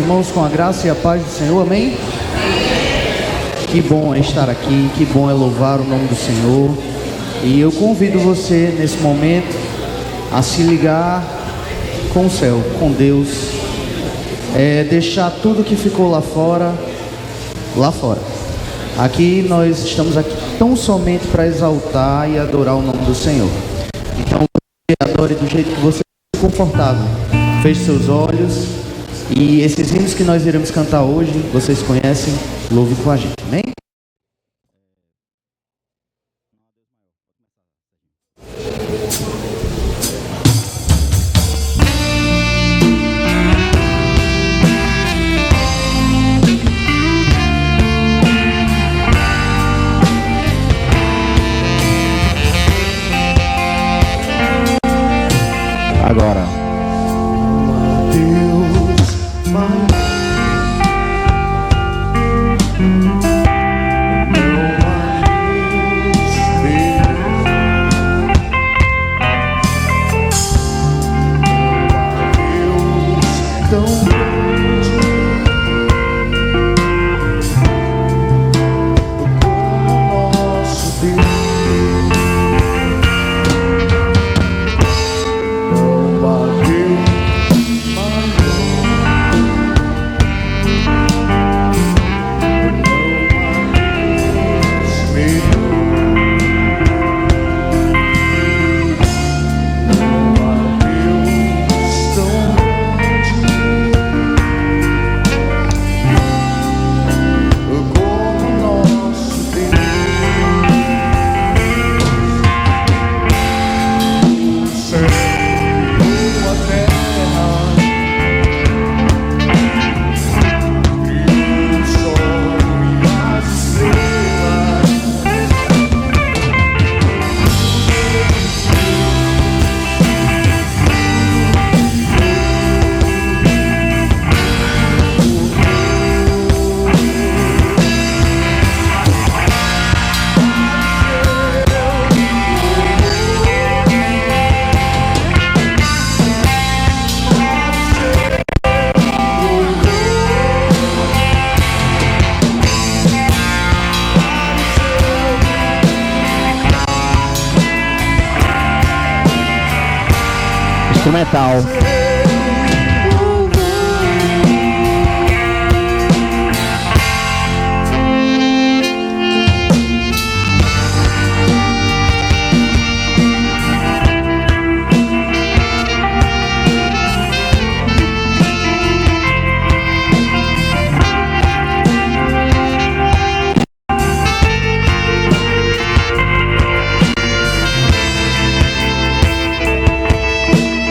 Irmãos, com a graça e a paz do Senhor, amém? Que bom é estar aqui, que bom é louvar o nome do Senhor. E eu convido você nesse momento a se ligar com o céu, com Deus, deixar tudo que ficou lá fora. Aqui nós estamos aqui tão somente para exaltar e adorar o nome do Senhor. Então, adore do jeito que você se confortável. Feche seus olhos. E esses hinos que nós iremos cantar hoje, vocês conhecem, louve com a gente, amém? Agora. Instrumental.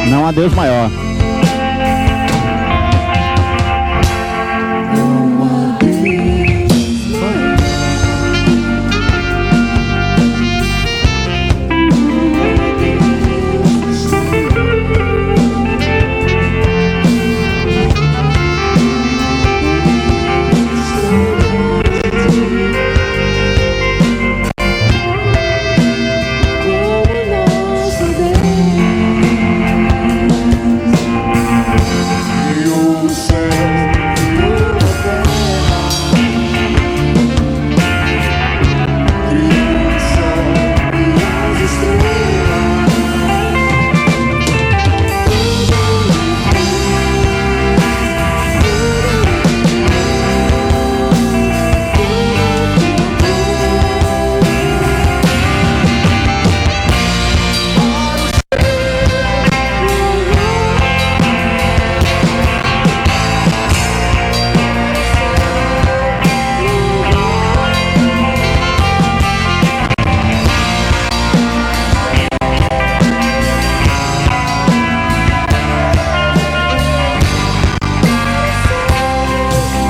Não há Deus maior.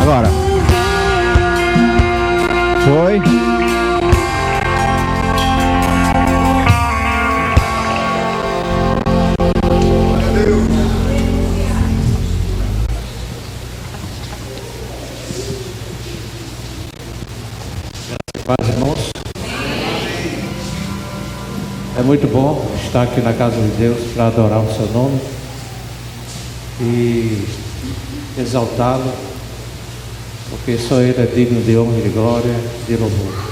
Agora. Foi. Paz, irmãos. É muito bom estar aqui na casa de Deus para adorar o seu nome. E exaltá-lo, porque só Ele é digno de honra e de glória, de louvor.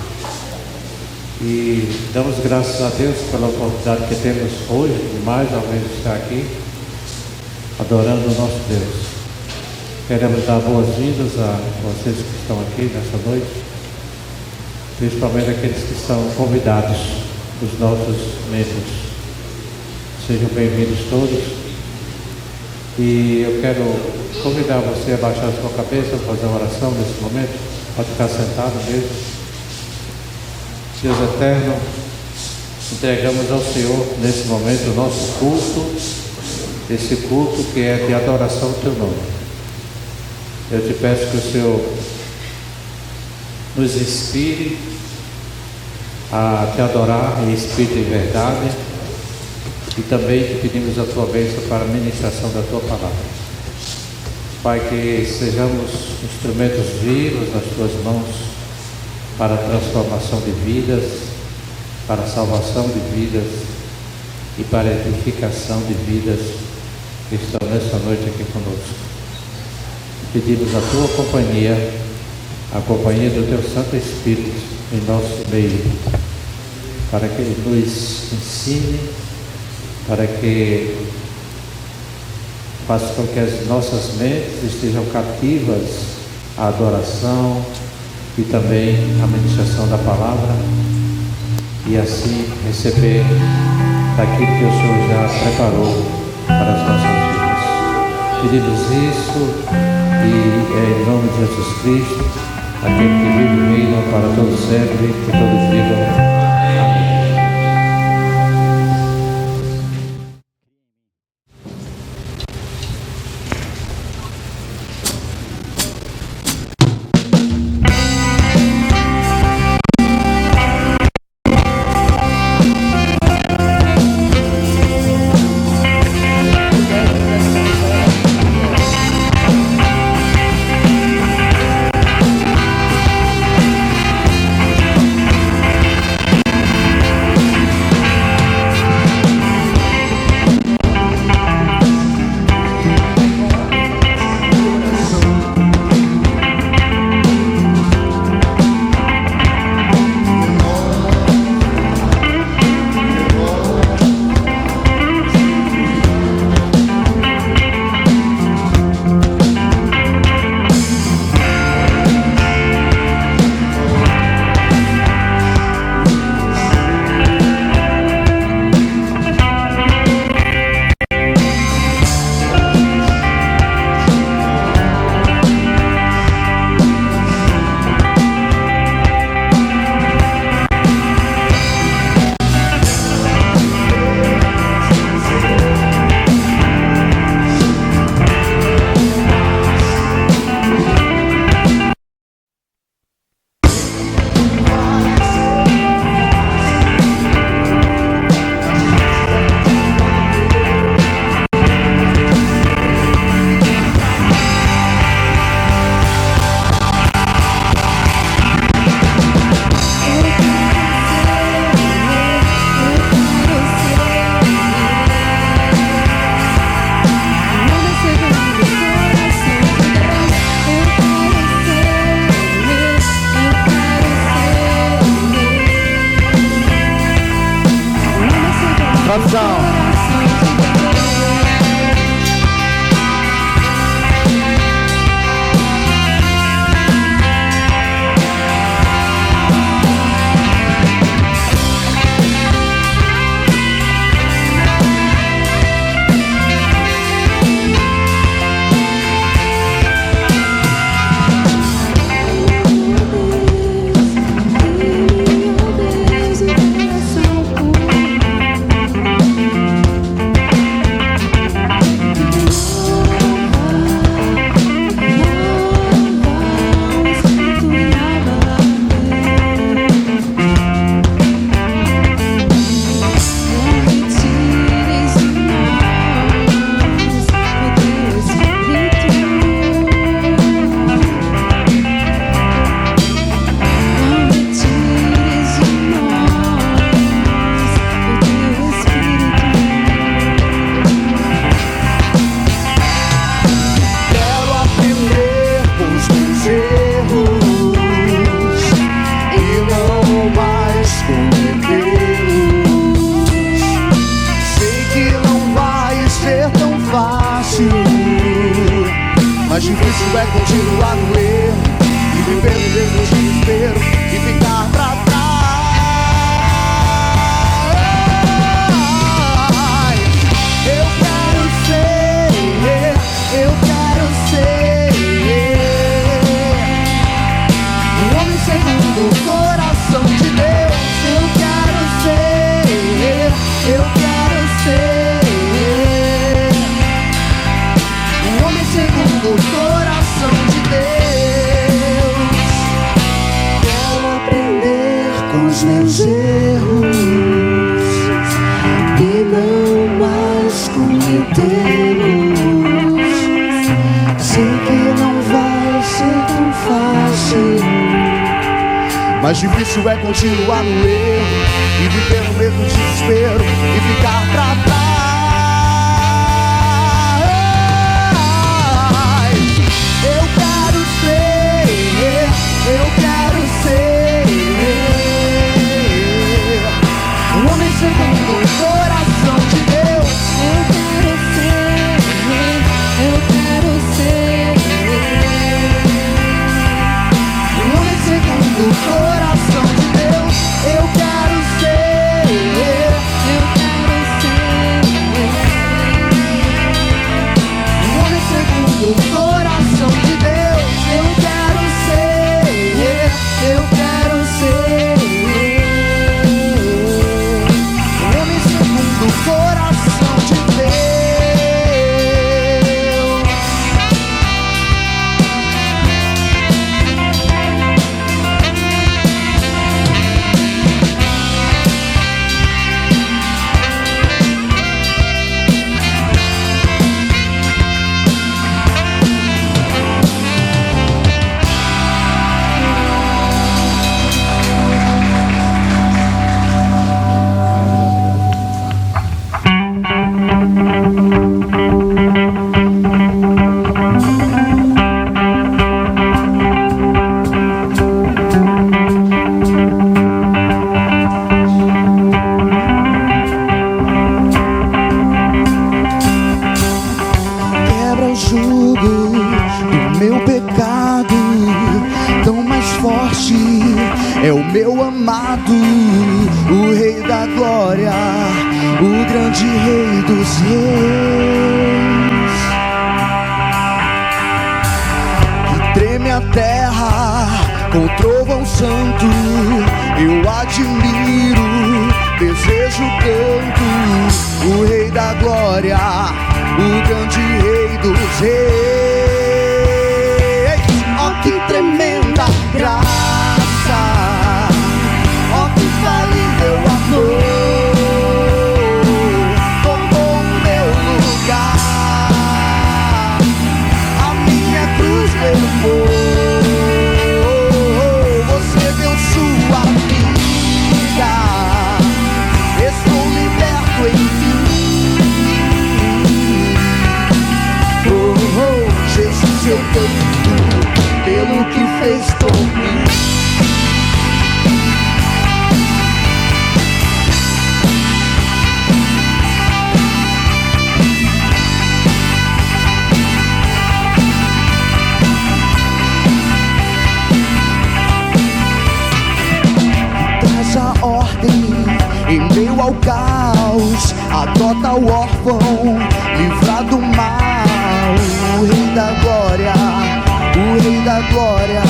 E damos graças a Deus pela oportunidade que temos hoje, de mais ou menos estar aqui, adorando o nosso Deus. Queremos dar boas-vindas a vocês que estão aqui nessa noite, principalmente aqueles que são convidados, os nossos membros. Sejam bem-vindos todos. E eu quero convidar você a baixar a sua cabeça, fazer uma oração nesse momento. Pode ficar sentado mesmo. Deus eterno, entregamos ao Senhor nesse momento o nosso culto, esse culto que é de adoração ao Teu nome. Eu te peço que o Senhor nos inspire a Te adorar em espírito e em verdade, e também te pedimos a Tua bênção para a ministração da Tua palavra. Pai, que sejamos instrumentos vivos nas Tuas mãos para a transformação de vidas, para a salvação de vidas e para a edificação de vidas que estão nessa noite aqui conosco. Pedimos a Tua companhia, a companhia do Teu Santo Espírito em nosso meio, para que Ele nos ensine, para que faça com que as nossas mentes estejam cativas à adoração e também à ministração da palavra, e assim receber daquilo que o Senhor já preparou para as nossas vidas. Pedimos isso e é em nome de Jesus Cristo, aquele que vive e reina para todos sempre, que todos digam amém. difícil é continuar no erro e viver no mesmo desespero e ficar pra trás. Eu quero ser um homem segundo o coração de Deus. Eu quero ser um homem segundo o coração de Deus. Quero aprender com os meus erros e não mais cometê-los. Sei que não vai ser tão fácil, mas difícil é continuar no erro e viver no mesmo desespero e ficar pra trás. Eu quero ser um homem segundo o coração de Deus. Eu quero ser um homem segundo o coração de Deus. Eu quero ser um homem segundo o coração de Deus. Eu quero ser um homem segundo o coração de Deus. Quebra o jugo do meu pecado, tão mais forte é o meu amado, o Rei da Glória, o grande Rei dos Reis. Que treme a terra com trovão santo, eu admiro, desejo tanto o Rei da Glória, o grande Rei dos Reis. Oh, que tremenda graça, oh, que infalível amor, tomou o meu lugar, a minha cruz levou. Você deu sua vida, estou liberto em mim. Jesus, eu canto pelo que fez por mim. Traz a ordem em meio ao caos, adota o órfão, livra do mal. O Rei da Glória, o Rei da Glória.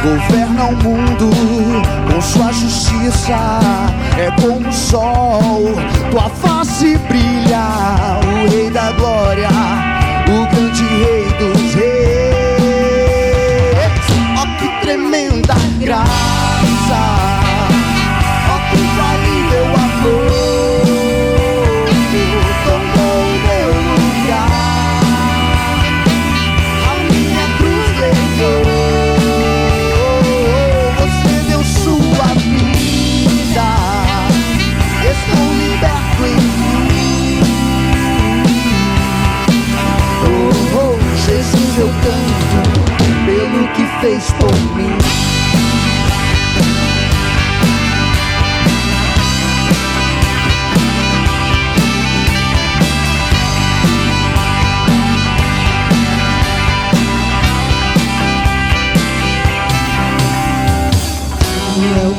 Governa o mundo com sua justiça, é como o sol, tua face brilha. O Rei da Glória, o grande Rei dos Reis. Oh, que tremenda graça, oh, que infalível amor, estou liberto em mim.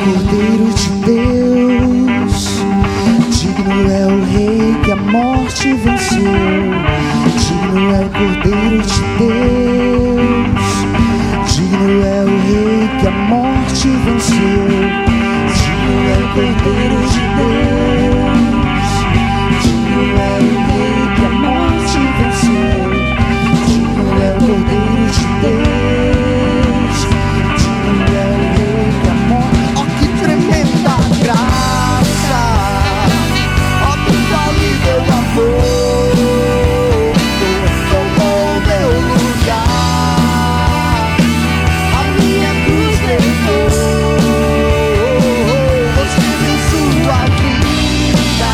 Cordeiro de Deus, digno é o Rei que a morte venceu. Digno é o Cordeiro de Deus, digno é o Rei que a morte venceu. Digno é o Cordeiro de Deus, digno é o Rei que a morte venceu. Digno é o Cordeiro de Deus, digno é o Rei que a morte... Oh, que tremenda graça! Oh, que infalível amor! Tomou meu lugar, a minha cruz levou. Você deu sua vida,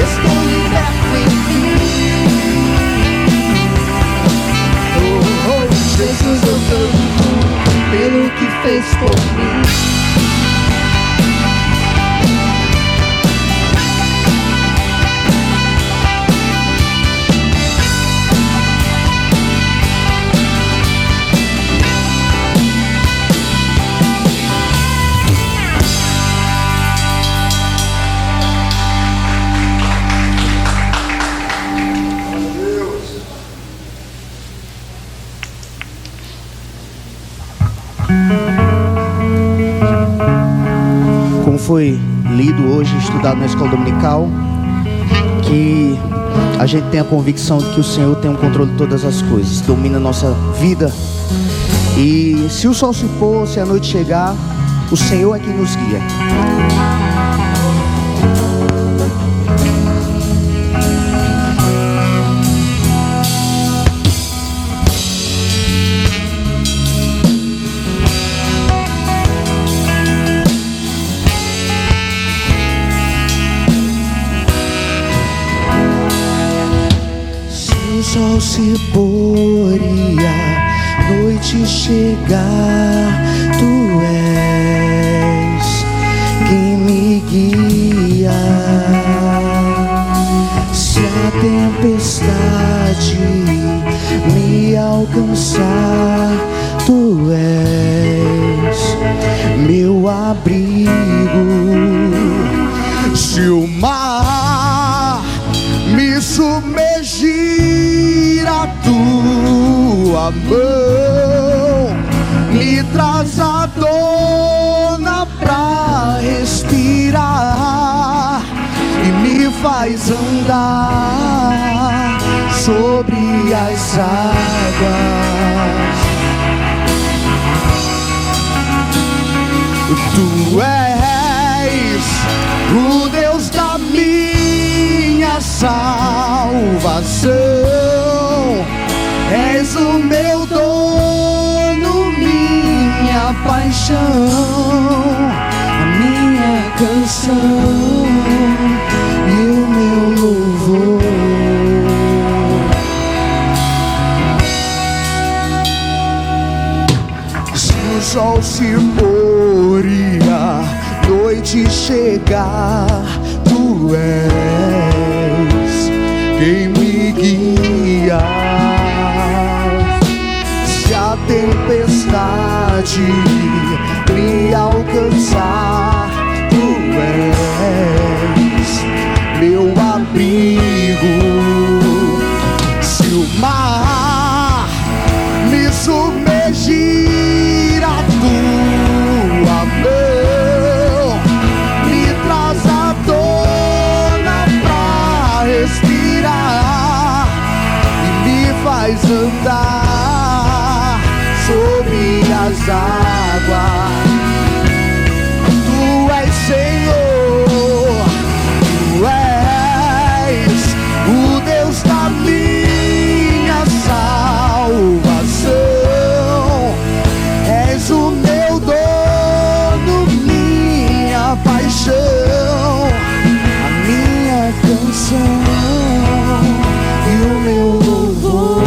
estou liberto em ti. Oh, oh, Jesus, eu canto pelo que fez por mim. Como foi lido hoje, estudado na escola dominical, que a gente tem a convicção de que o Senhor tem o controle de todas as coisas, domina a nossa vida. E se o sol se pôr, se a noite chegar, o Senhor é quem nos guia. Sol se pôr e a noite chegar, Tu és quem me guia. Se a tempestade me alcançar, Tu és meu abrigo. Se o mar me submergir, a Tua mão me traz a dona pra respirar e me faz andar sobre as águas. Tu és o Deus da minha salvação, és o meu dono, minha paixão, a minha canção e o meu louvor. Se o sol se pôr e a noite chegar, Tu és quem me guia. Se a tempestade me alcançar, Tu és meu abrigo. Se o mar me submergir, a Tua mão me traz a dona pra respirar e me faz andar sobre as águas. Tu és Senhor, Tu és o Deus da minha salvação, és o meu dono, minha paixão, a minha canção e o meu louvor.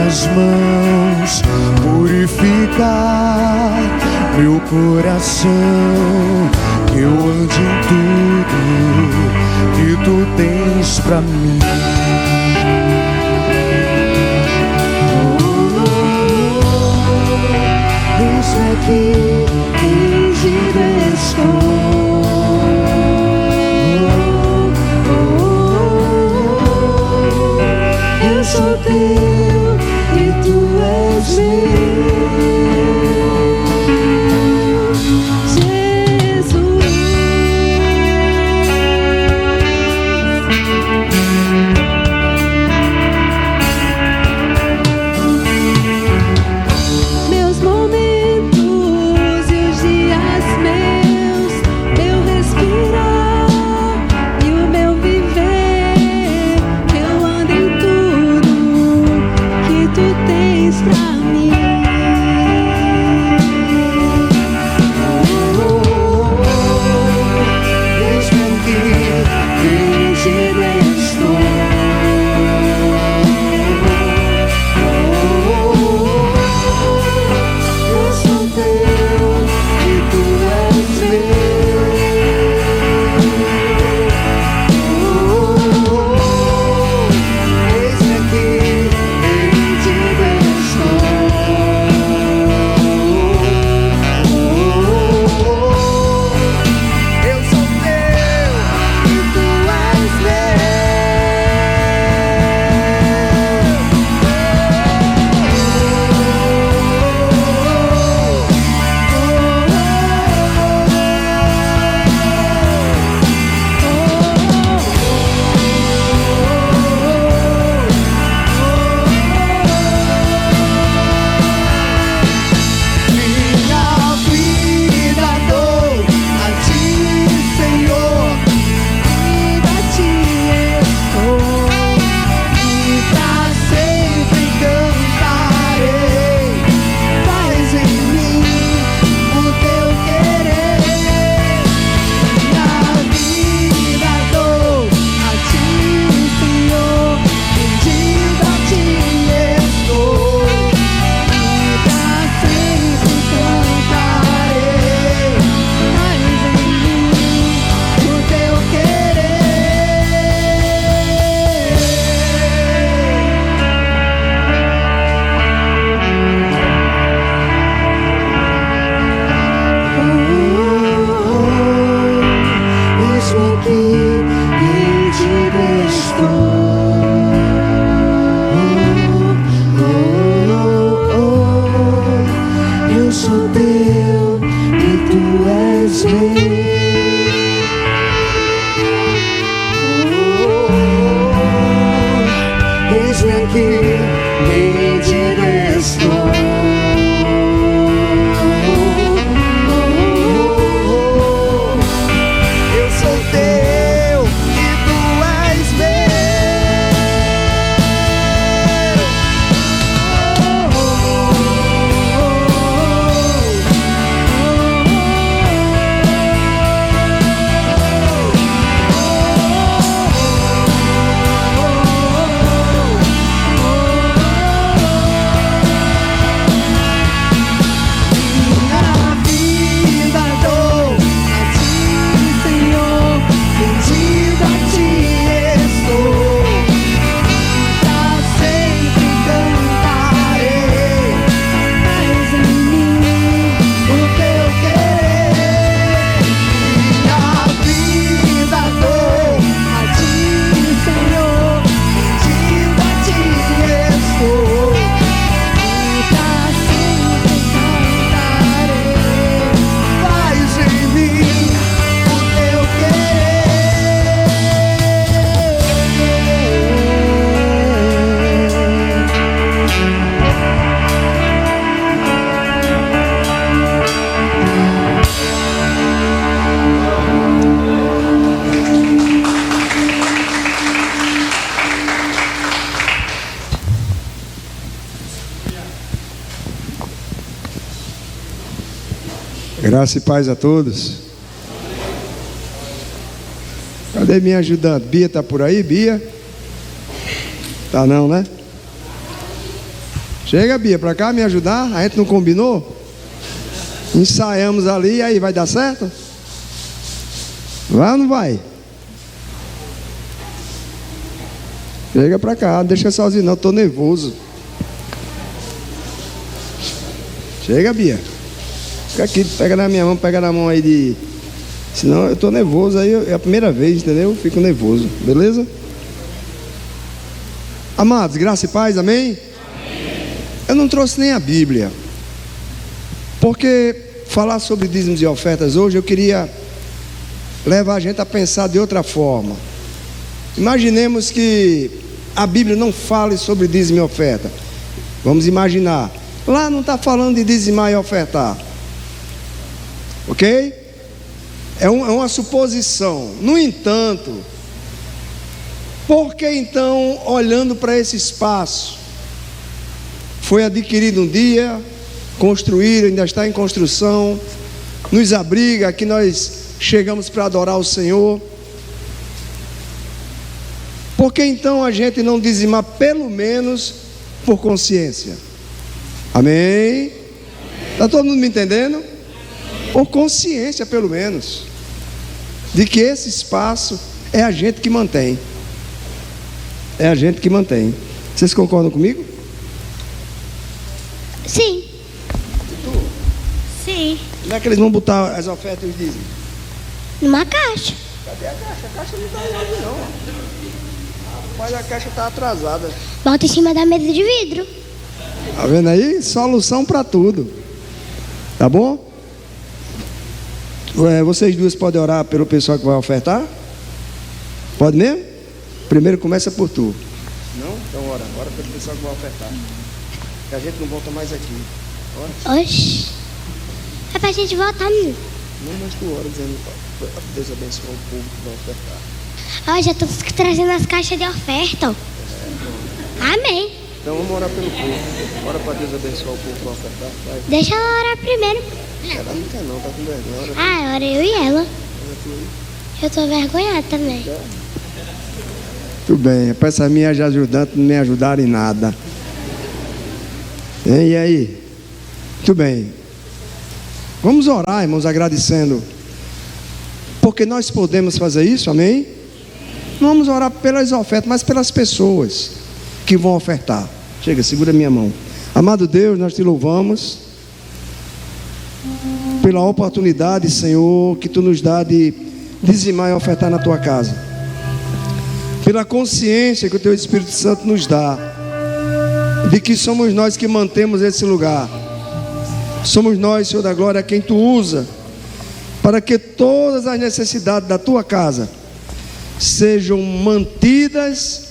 tuas mãos purificar meu coração, que eu ande em tudo que tu tens pra mim. Eis-me aqui, fingido estou. Eu sou teu e tu és meu. Graça e paz a todos. Cadê minha ajudante? Bia está por aí, Bia? Tá não, né? Chega, Bia, pra cá me ajudar. A gente não combinou? Ensaiamos ali, e aí, vai dar certo? Vai ou não vai? Chega pra cá, não deixa sozinho não, tô nervoso. Chega, Bia. Fica aqui, pega na minha mão, pega na mão aí de... Senão eu tô nervoso, aí é a primeira vez, entendeu? Fico nervoso, beleza? Amados, graça e paz, amém? Eu não trouxe nem a Bíblia, porque falar sobre dízimos e ofertas hoje, eu queria levar a gente a pensar de outra forma. Imaginemos que a Bíblia não fale sobre dízimo e oferta. Vamos imaginar, lá não está falando de dizimar e ofertar, ok? É uma suposição. No entanto, por que então, olhando para esse espaço, foi adquirido um dia, construído, ainda está em construção, nos abriga, aqui nós chegamos para adorar o Senhor. Por que então a gente não dizimar pelo menos por consciência? Amém? Está todo mundo me entendendo? Por consciência pelo menos, de que esse espaço é a gente que mantém. É a gente que mantém. Vocês concordam comigo? Sim. Sim. Como é que eles vão botar as ofertas e os dízimos? Numa caixa. Cadê a caixa? A caixa não está aí não. Rapaz, a caixa está atrasada. Bota em cima da mesa de vidro. Tá vendo aí? Solução para tudo. Tá bom? Vocês duas podem orar pelo pessoal que vai ofertar? Pode mesmo? Primeiro começa por tu. Não? Então ora pelo pessoal que vai ofertar. Que a gente não volta mais aqui. Ora. Oxi. É pra gente voltar, menino. Não, mas tu ora dizendo, Deus abençoe o povo que vai ofertar. Ó, já tô trazendo as caixas de oferta. Amém. Então vamos orar pelo povo. Ora para Deus abençoar o povo que vai ofertar. Vai. Deixa ela orar primeiro. Ela não quer não, tá com vergonha. Ah, ora eu e ela. Eu tô vergonhada também. Tudo bem, para essas minhas ajudantes não me ajudaram em nada. E aí? Tudo bem. Vamos orar, irmãos, agradecendo. Porque nós podemos fazer isso, amém? Não vamos orar pelas ofertas, mas pelas pessoas que vão ofertar. Chega, segura minha mão. Amado Deus, nós te louvamos pela oportunidade, Senhor, que tu nos dá de dizimar e ofertar na tua casa. Pela consciência que o teu Espírito Santo nos dá de que somos nós que mantemos esse lugar. Somos nós, Senhor da glória, quem tu usa para que todas as necessidades da tua casa sejam mantidas,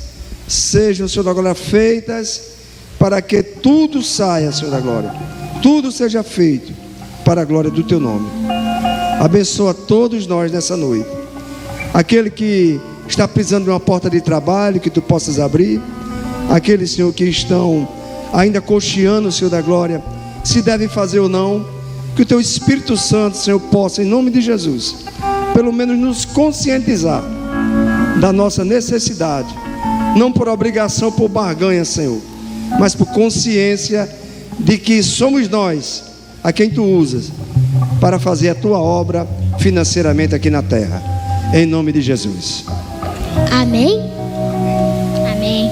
sejam, Senhor da glória, feitas, para que tudo saia, Senhor da glória, tudo seja feito para a glória do teu nome. Abençoa todos nós nessa noite. Aquele que está precisando de uma porta de trabalho, que tu possas abrir. Aqueles, Senhor, que estão ainda cocheando, Senhor da glória, se devem fazer ou não, que o teu Espírito Santo, Senhor, possa, em nome de Jesus, pelo menos nos conscientizar da nossa necessidade, não por obrigação, por barganha, Senhor, mas por consciência de que somos nós a quem tu usas para fazer a tua obra financeiramente aqui na terra, em nome de Jesus. Amém? Amém.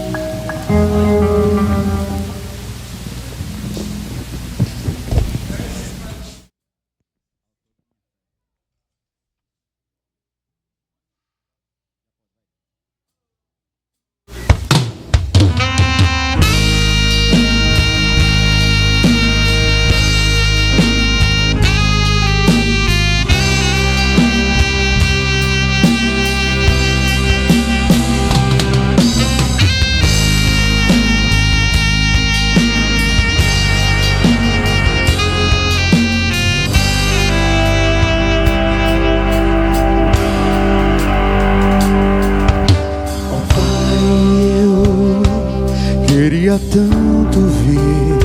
Queria tanto ver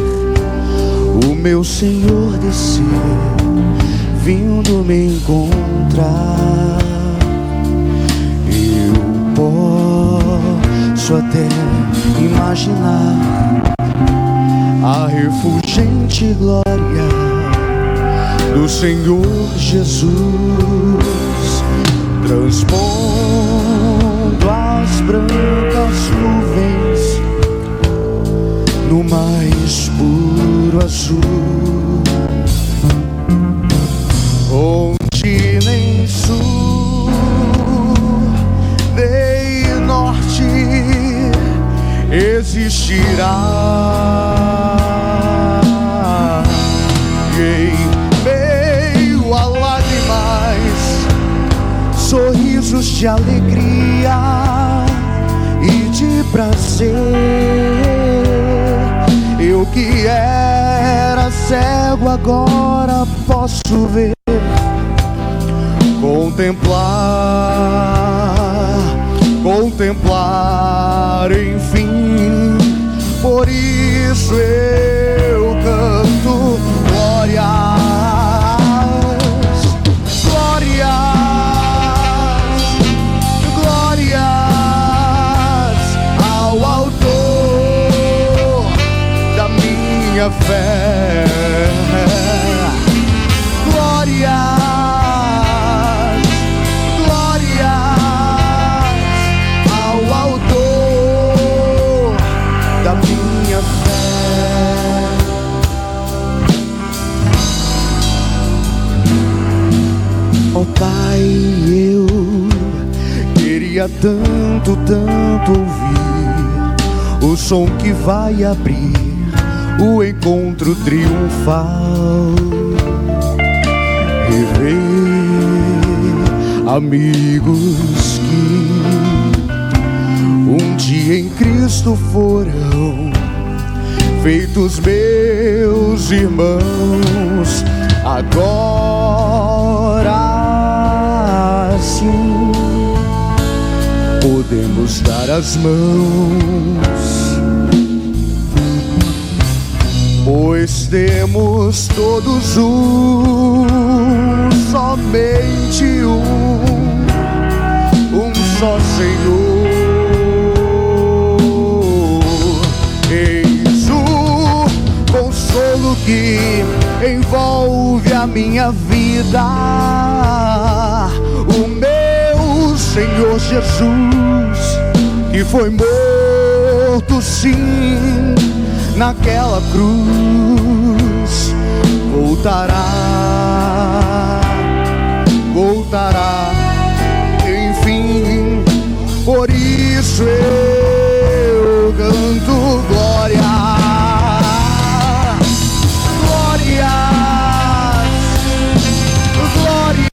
o meu Senhor descer, vindo me encontrar. Eu posso até imaginar a a refulgente glória do Senhor Jesus, transpondo as brancas nuvens no mais puro azul, onde nem sul nem norte existirá. Em meio a lágrimas, sorrisos de alegria e de prazer, eu que era cego agora posso ver, contemplar, enfim. Por isso eu canto glórias, glórias, glórias ao autor da minha fé. Glórias, glórias ao autor da minha fé. Ó Pai, eu queria tanto, tanto ouvir o som que vai abrir o encontro triunfal, rever amigos que um dia em Cristo foram feitos meus irmãos. Agora sim podemos dar as mãos, pois temos todos somente um só Senhor. Eis o consolo que envolve a minha vida, o meu Senhor Jesus, que foi morto sim naquela cruz, voltará, enfim. Por isso eu canto glória, glória, glória.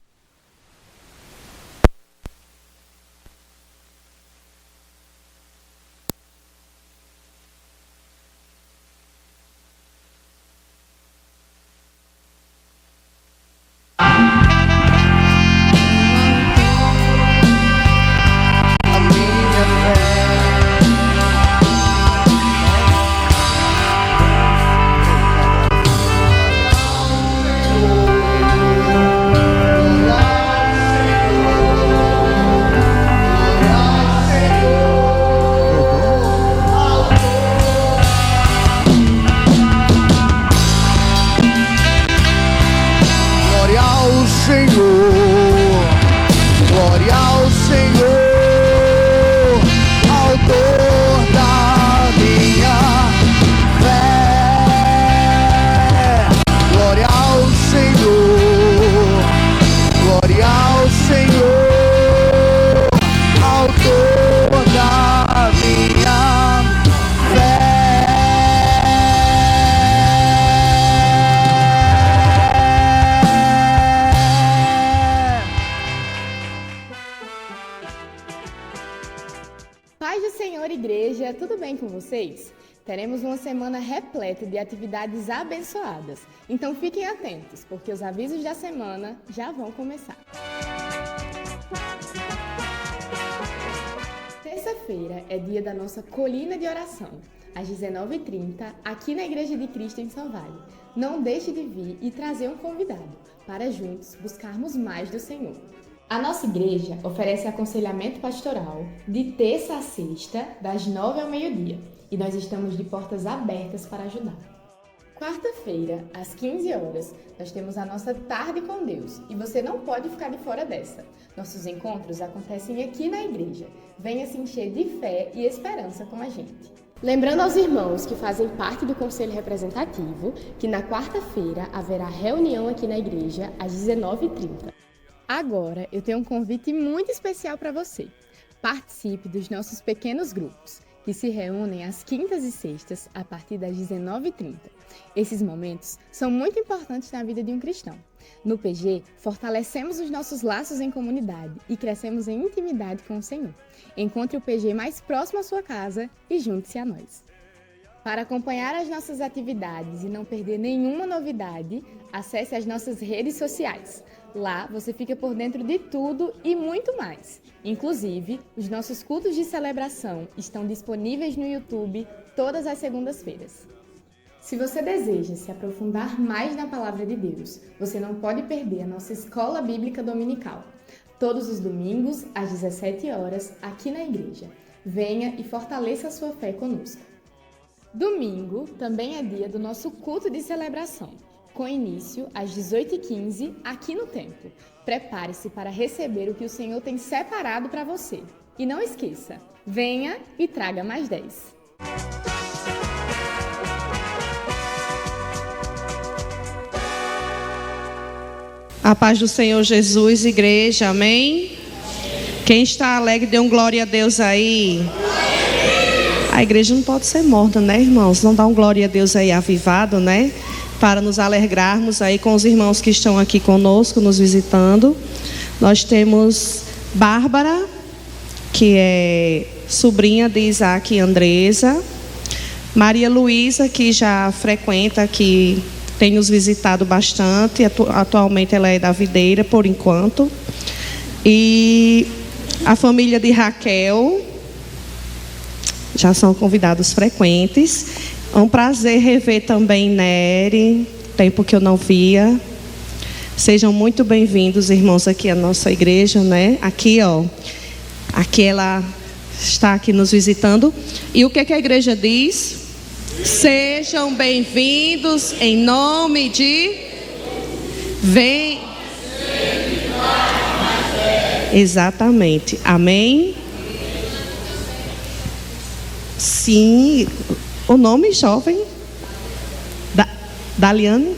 Paz do Senhor, igreja, tudo bem com vocês? Teremos uma semana repleta de atividades abençoadas. Então fiquem atentos, porque os avisos da semana já vão começar. Terça-feira é dia da nossa colina de oração, às 19h30, aqui na Igreja de Cristo em São Vale. Não deixe de vir e trazer um convidado, para juntos buscarmos mais do Senhor. A nossa igreja oferece aconselhamento pastoral de terça a sexta, das 9 ao meio-dia, e nós estamos de portas abertas para ajudar. Quarta-feira, às 15 horas, nós temos a nossa Tarde com Deus e você não pode ficar de fora dessa. Nossos encontros acontecem aqui na igreja. Venha se encher de fé e esperança com a gente. Lembrando aos irmãos que fazem parte do Conselho Representativo que na quarta-feira haverá reunião aqui na igreja às 19h30. Agora eu tenho um convite muito especial para você. Participe dos nossos pequenos grupos, que se reúnem às quintas e sextas a partir das 19h30. Esses momentos são muito importantes na vida de um cristão. No PG, fortalecemos os nossos laços em comunidade e crescemos em intimidade com o Senhor. Encontre o PG mais próximo à sua casa e junte-se a nós. Para acompanhar as nossas atividades e não perder nenhuma novidade, acesse as nossas redes sociais. Lá você fica por dentro de tudo e muito mais. Inclusive, os nossos cultos de celebração estão disponíveis no YouTube todas as segundas-feiras. Se você deseja se aprofundar mais na Palavra de Deus, você não pode perder a nossa Escola Bíblica Dominical. Todos os domingos, às 17 horas, aqui na igreja. Venha e fortaleça a sua fé conosco. Domingo também é dia do nosso culto de celebração, com início às 18h15 aqui no templo. Prepare-se para receber o que o Senhor tem separado para você. E não esqueça, venha e traga mais 10. A paz do Senhor Jesus, igreja, amém? Quem está alegre, dê um glória a Deus aí. A igreja não pode ser morta, né, irmãos? Não dá um glória a Deus aí avivado, né? Para nos alegrarmos aí com os irmãos que estão aqui conosco, nos visitando. Nós temos Bárbara, que é sobrinha de Isaac e Andresa. Maria Luísa, que já frequenta aqui, tem nos visitado bastante. Atualmente ela é da Videira, por enquanto. E a família de Raquel, já são convidados frequentes. É um prazer rever também Nery, tempo que eu não via. Sejam muito bem-vindos, irmãos, aqui à nossa igreja, né? Aqui, ó. Aqui ela está aqui nos visitando. E o que a igreja diz? Sejam bem-vindos em nome de... Vem. Exatamente. Amém? Sim. O nome, jovem? Daliane?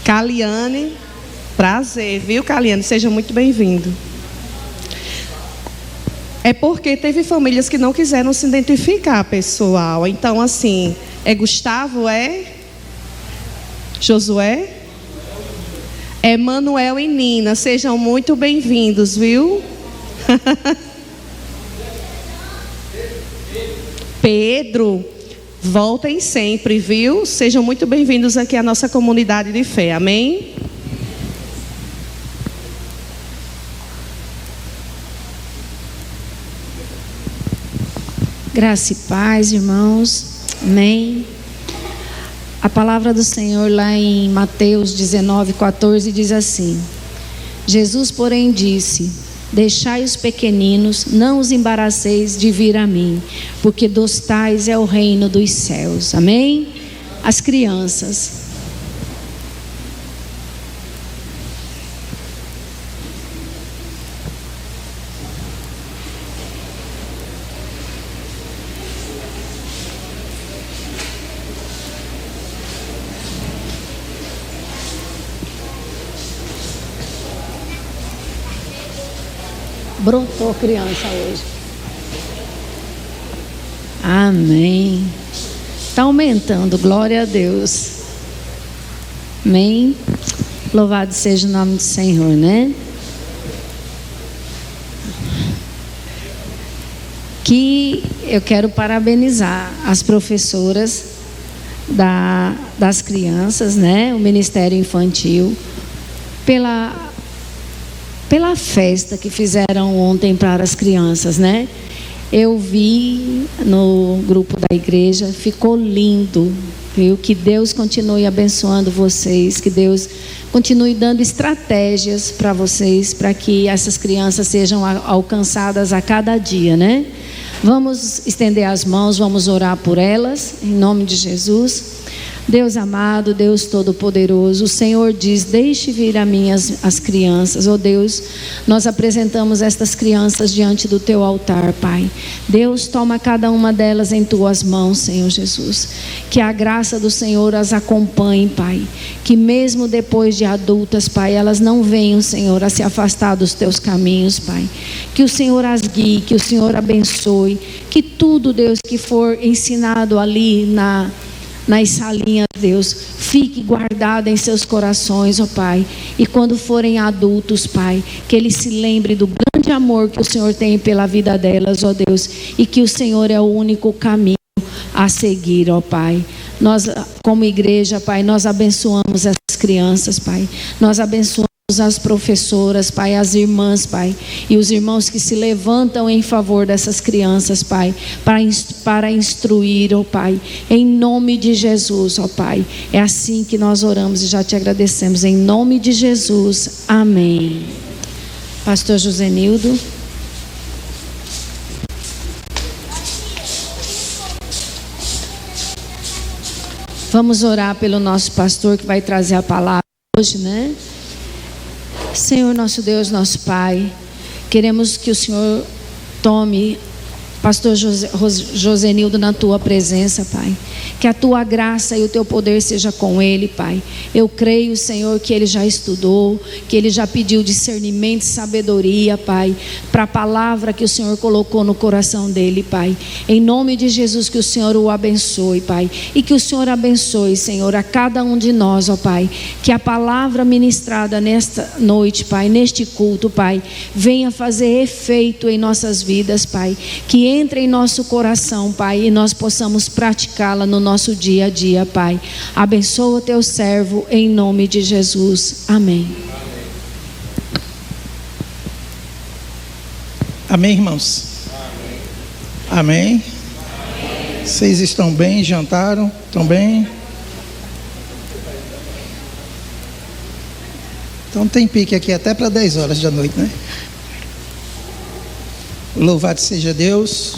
Caliane. Prazer, viu, Caliane? Seja muito bem-vindo. É porque teve famílias que não quiseram se identificar, pessoal. Então, assim, é Gustavo, é? Josué? É Manuel e Nina. Sejam muito bem-vindos, viu? Pedro, voltem sempre, viu? Sejam muito bem-vindos aqui à nossa comunidade de fé, amém? Graça e paz, irmãos, amém? A palavra do Senhor lá em Mateus 19:14 diz assim: Jesus, porém, disse: deixai os pequeninos, não os embaraceis de vir a mim, porque dos tais é o reino dos céus. Amém? As crianças. Brotou criança hoje. Amém. Está aumentando, glória a Deus. Amém. Louvado seja o nome do Senhor, né? Que eu quero parabenizar as professoras das crianças, né? O Ministério Infantil, pela festa que fizeram ontem para as crianças, né? Eu vi no grupo da igreja, ficou lindo, viu? Que Deus continue abençoando vocês, que Deus continue dando estratégias para vocês, para que essas crianças sejam alcançadas a cada dia, né? Vamos estender as mãos, vamos orar por elas, em nome de Jesus. Deus amado, Deus todo-poderoso, o Senhor diz: deixe vir a mim as crianças. Ó Deus, nós apresentamos estas crianças diante do teu altar, Pai. Deus, toma cada uma delas em tuas mãos, Senhor Jesus. Que a graça do Senhor as acompanhe, Pai. Que mesmo depois de adultas, Pai, elas não venham, Senhor, a se afastar dos teus caminhos, Pai. Que o Senhor as guie, que o Senhor abençoe. Que tudo, Deus, que for ensinado ali nas salinhas, Deus, fique guardado em seus corações, ó Pai. E quando forem adultos, Pai, que eles se lembrem do grande amor que o Senhor tem pela vida delas, ó Deus. E que o Senhor é o único caminho a seguir, ó Pai. Nós, como igreja, Pai, nós abençoamos essas crianças, Pai. Nós abençoamos as professoras, Pai, as irmãs, Pai, e os irmãos que se levantam em favor dessas crianças, Pai, para instruir, ó Pai, em nome de Jesus, ó Pai. É assim que nós oramos e já te agradecemos, em nome de Jesus, amém. Pastor Josenildo. Vamos orar pelo nosso pastor que vai trazer a palavra hoje, né? Senhor, nosso Deus, nosso Pai, queremos que o Senhor tome pastor Josenildo na tua presença, Pai. Que a tua graça e o teu poder seja com ele, Pai. Eu creio, Senhor, que ele já estudou, que ele já pediu discernimento e sabedoria, Pai, para a palavra que o Senhor colocou no coração dele, Pai. Em nome de Jesus, que o Senhor o abençoe, Pai. E que o Senhor abençoe, Senhor, a cada um de nós, ó Pai. Que a palavra ministrada nesta noite, Pai, neste culto, Pai, venha fazer efeito em nossas vidas, Pai. Que entre em nosso coração, Pai, e nós possamos praticá-la no nosso dia a dia, Pai. Abençoa o teu servo em nome de Jesus. Amém. Amém, irmãos? Amém. Vocês estão bem? Jantaram? Estão bem? Então tem pique aqui até para 10 horas da noite, né? Louvado seja Deus.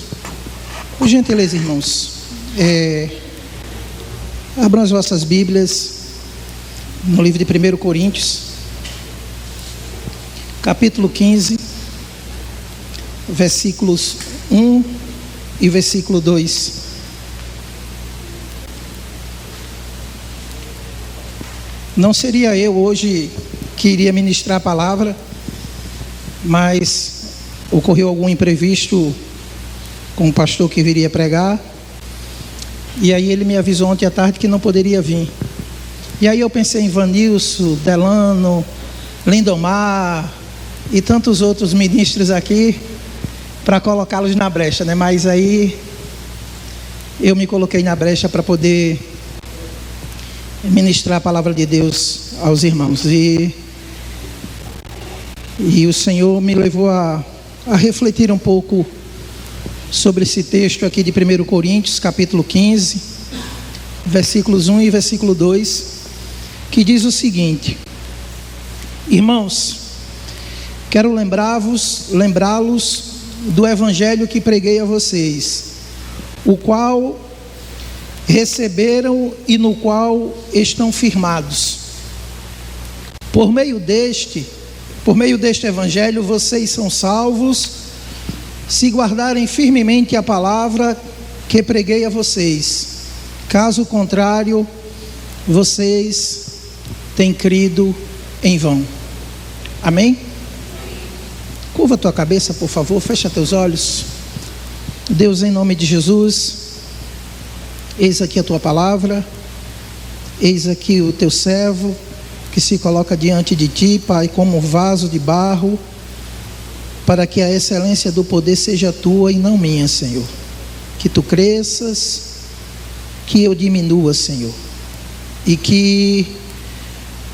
Por gentileza, irmãos, abram as vossas Bíblias no livro de 1 Coríntios, capítulo 15, versículos 1 e versículo 2. Não seria eu hoje que iria ministrar a palavra, mas ocorreu algum imprevisto com o pastor que viria pregar, e aí ele me avisou ontem à tarde que não poderia vir. E aí eu pensei em Vanilson, Delano, Lindomar e tantos outros ministros aqui para colocá-los na brecha, né? Mas aí eu me coloquei na brecha para poder ministrar a palavra de Deus aos irmãos, e o Senhor me levou a refletir um pouco sobre esse texto aqui de 1 Coríntios, capítulo 15, versículos 1 e versículo 2, que diz o seguinte: irmãos, quero lembrá-los do evangelho que preguei a vocês, o qual receberam e no qual estão firmados. Por meio deste evangelho vocês são salvos, se guardarem firmemente a palavra que preguei a vocês. Caso contrário, vocês têm crido em vão. Amém? Curva a tua cabeça, por favor, fecha teus olhos. Deus, em nome de Jesus, eis aqui a tua palavra, eis aqui o teu servo que se coloca diante de ti, Pai, como um vaso de barro, para que a excelência do poder seja tua e não minha, Senhor. Que tu cresças, que eu diminua, Senhor, e que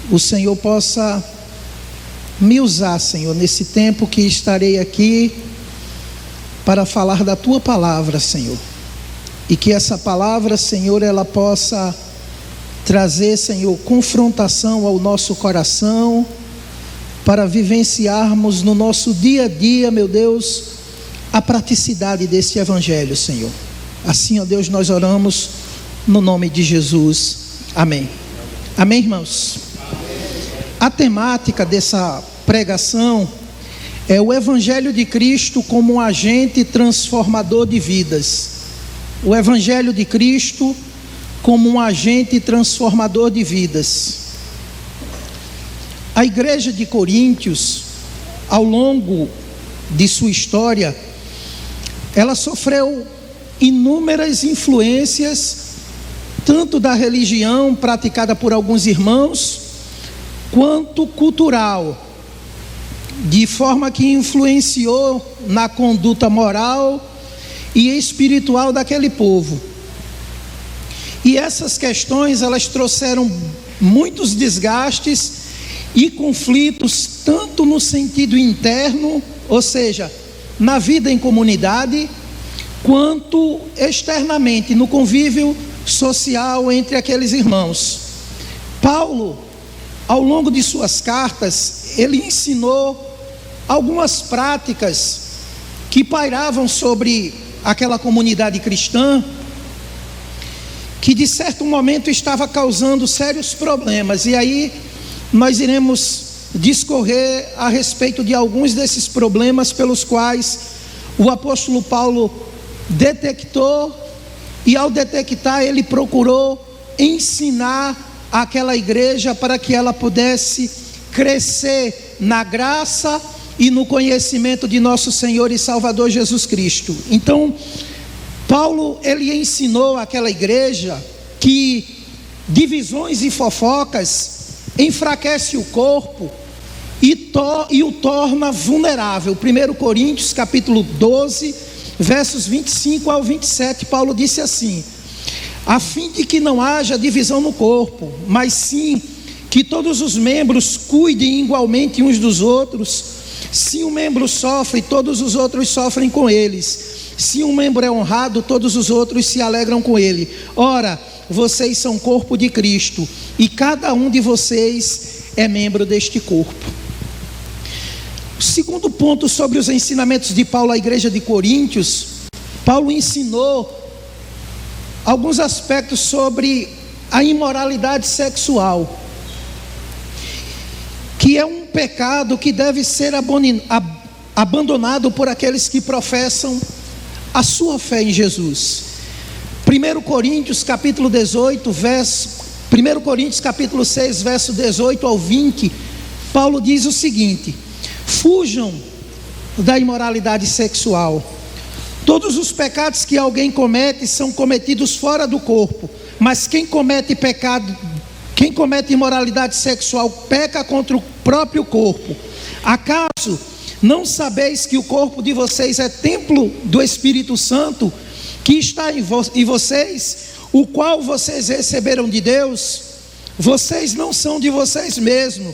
o Senhor possa me usar, Senhor, nesse tempo que estarei aqui para falar da tua palavra, Senhor, e que essa palavra, Senhor, ela possa trazer, Senhor, confrontação ao nosso coração, para vivenciarmos no nosso dia a dia, meu Deus, a praticidade deste evangelho, Senhor. Assim, ó Deus, nós oramos no nome de Jesus. Amém. Amém, irmãos? A temática dessa pregação é o Evangelho de Cristo como um agente transformador de vidas. O Evangelho de Cristo como um agente transformador de vidas. A igreja de Coríntios, ao longo de sua história, ela sofreu inúmeras influências, tanto da religião praticada por alguns irmãos, quanto cultural, de forma que influenciou na conduta moral e espiritual daquele povo. E essas questões, elas trouxeram muitos desgastes e conflitos, tanto no sentido interno, ou seja, na vida em comunidade, quanto externamente, no convívio social entre aqueles irmãos. Paulo, ao longo de suas cartas, ele ensinou algumas práticas que pairavam sobre aquela comunidade cristã, que de certo momento estava causando sérios problemas. E aí nós iremos discorrer a respeito de alguns desses problemas pelos quais o apóstolo Paulo detectou, e ao detectar ele procurou ensinar aquela igreja para que ela pudesse crescer na graça e no conhecimento de nosso Senhor e Salvador Jesus Cristo. Então, Paulo, ele ensinou àquela igreja que divisões e fofocas enfraquece o corpo e o torna vulnerável. 1 Coríntios capítulo 12, versos 25 ao 27, Paulo disse assim: a fim de que não haja divisão no corpo, mas sim que todos os membros cuidem igualmente uns dos outros. Se um membro sofre, todos os outros sofrem com eles. Se um membro é honrado, todos os outros se alegram com ele. Ora, vocês são corpo de Cristo, e cada um de vocês é membro deste corpo. O segundo ponto sobre os ensinamentos de Paulo à igreja de Coríntios, Paulo ensinou alguns aspectos sobre a imoralidade sexual, que é um pecado que deve ser abandonado por aqueles que professam a sua fé em Jesus. 1 Coríntios capítulo 6, verso 18 ao 20, Paulo diz o seguinte: fujam da imoralidade sexual. Todos os pecados que alguém comete são cometidos fora do corpo, mas quem comete imoralidade sexual peca contra o próprio corpo. Acaso não sabeis que o corpo de vocês é templo do Espírito Santo, que está em vocês, o qual vocês receberam de Deus? Vocês não são de vocês mesmos,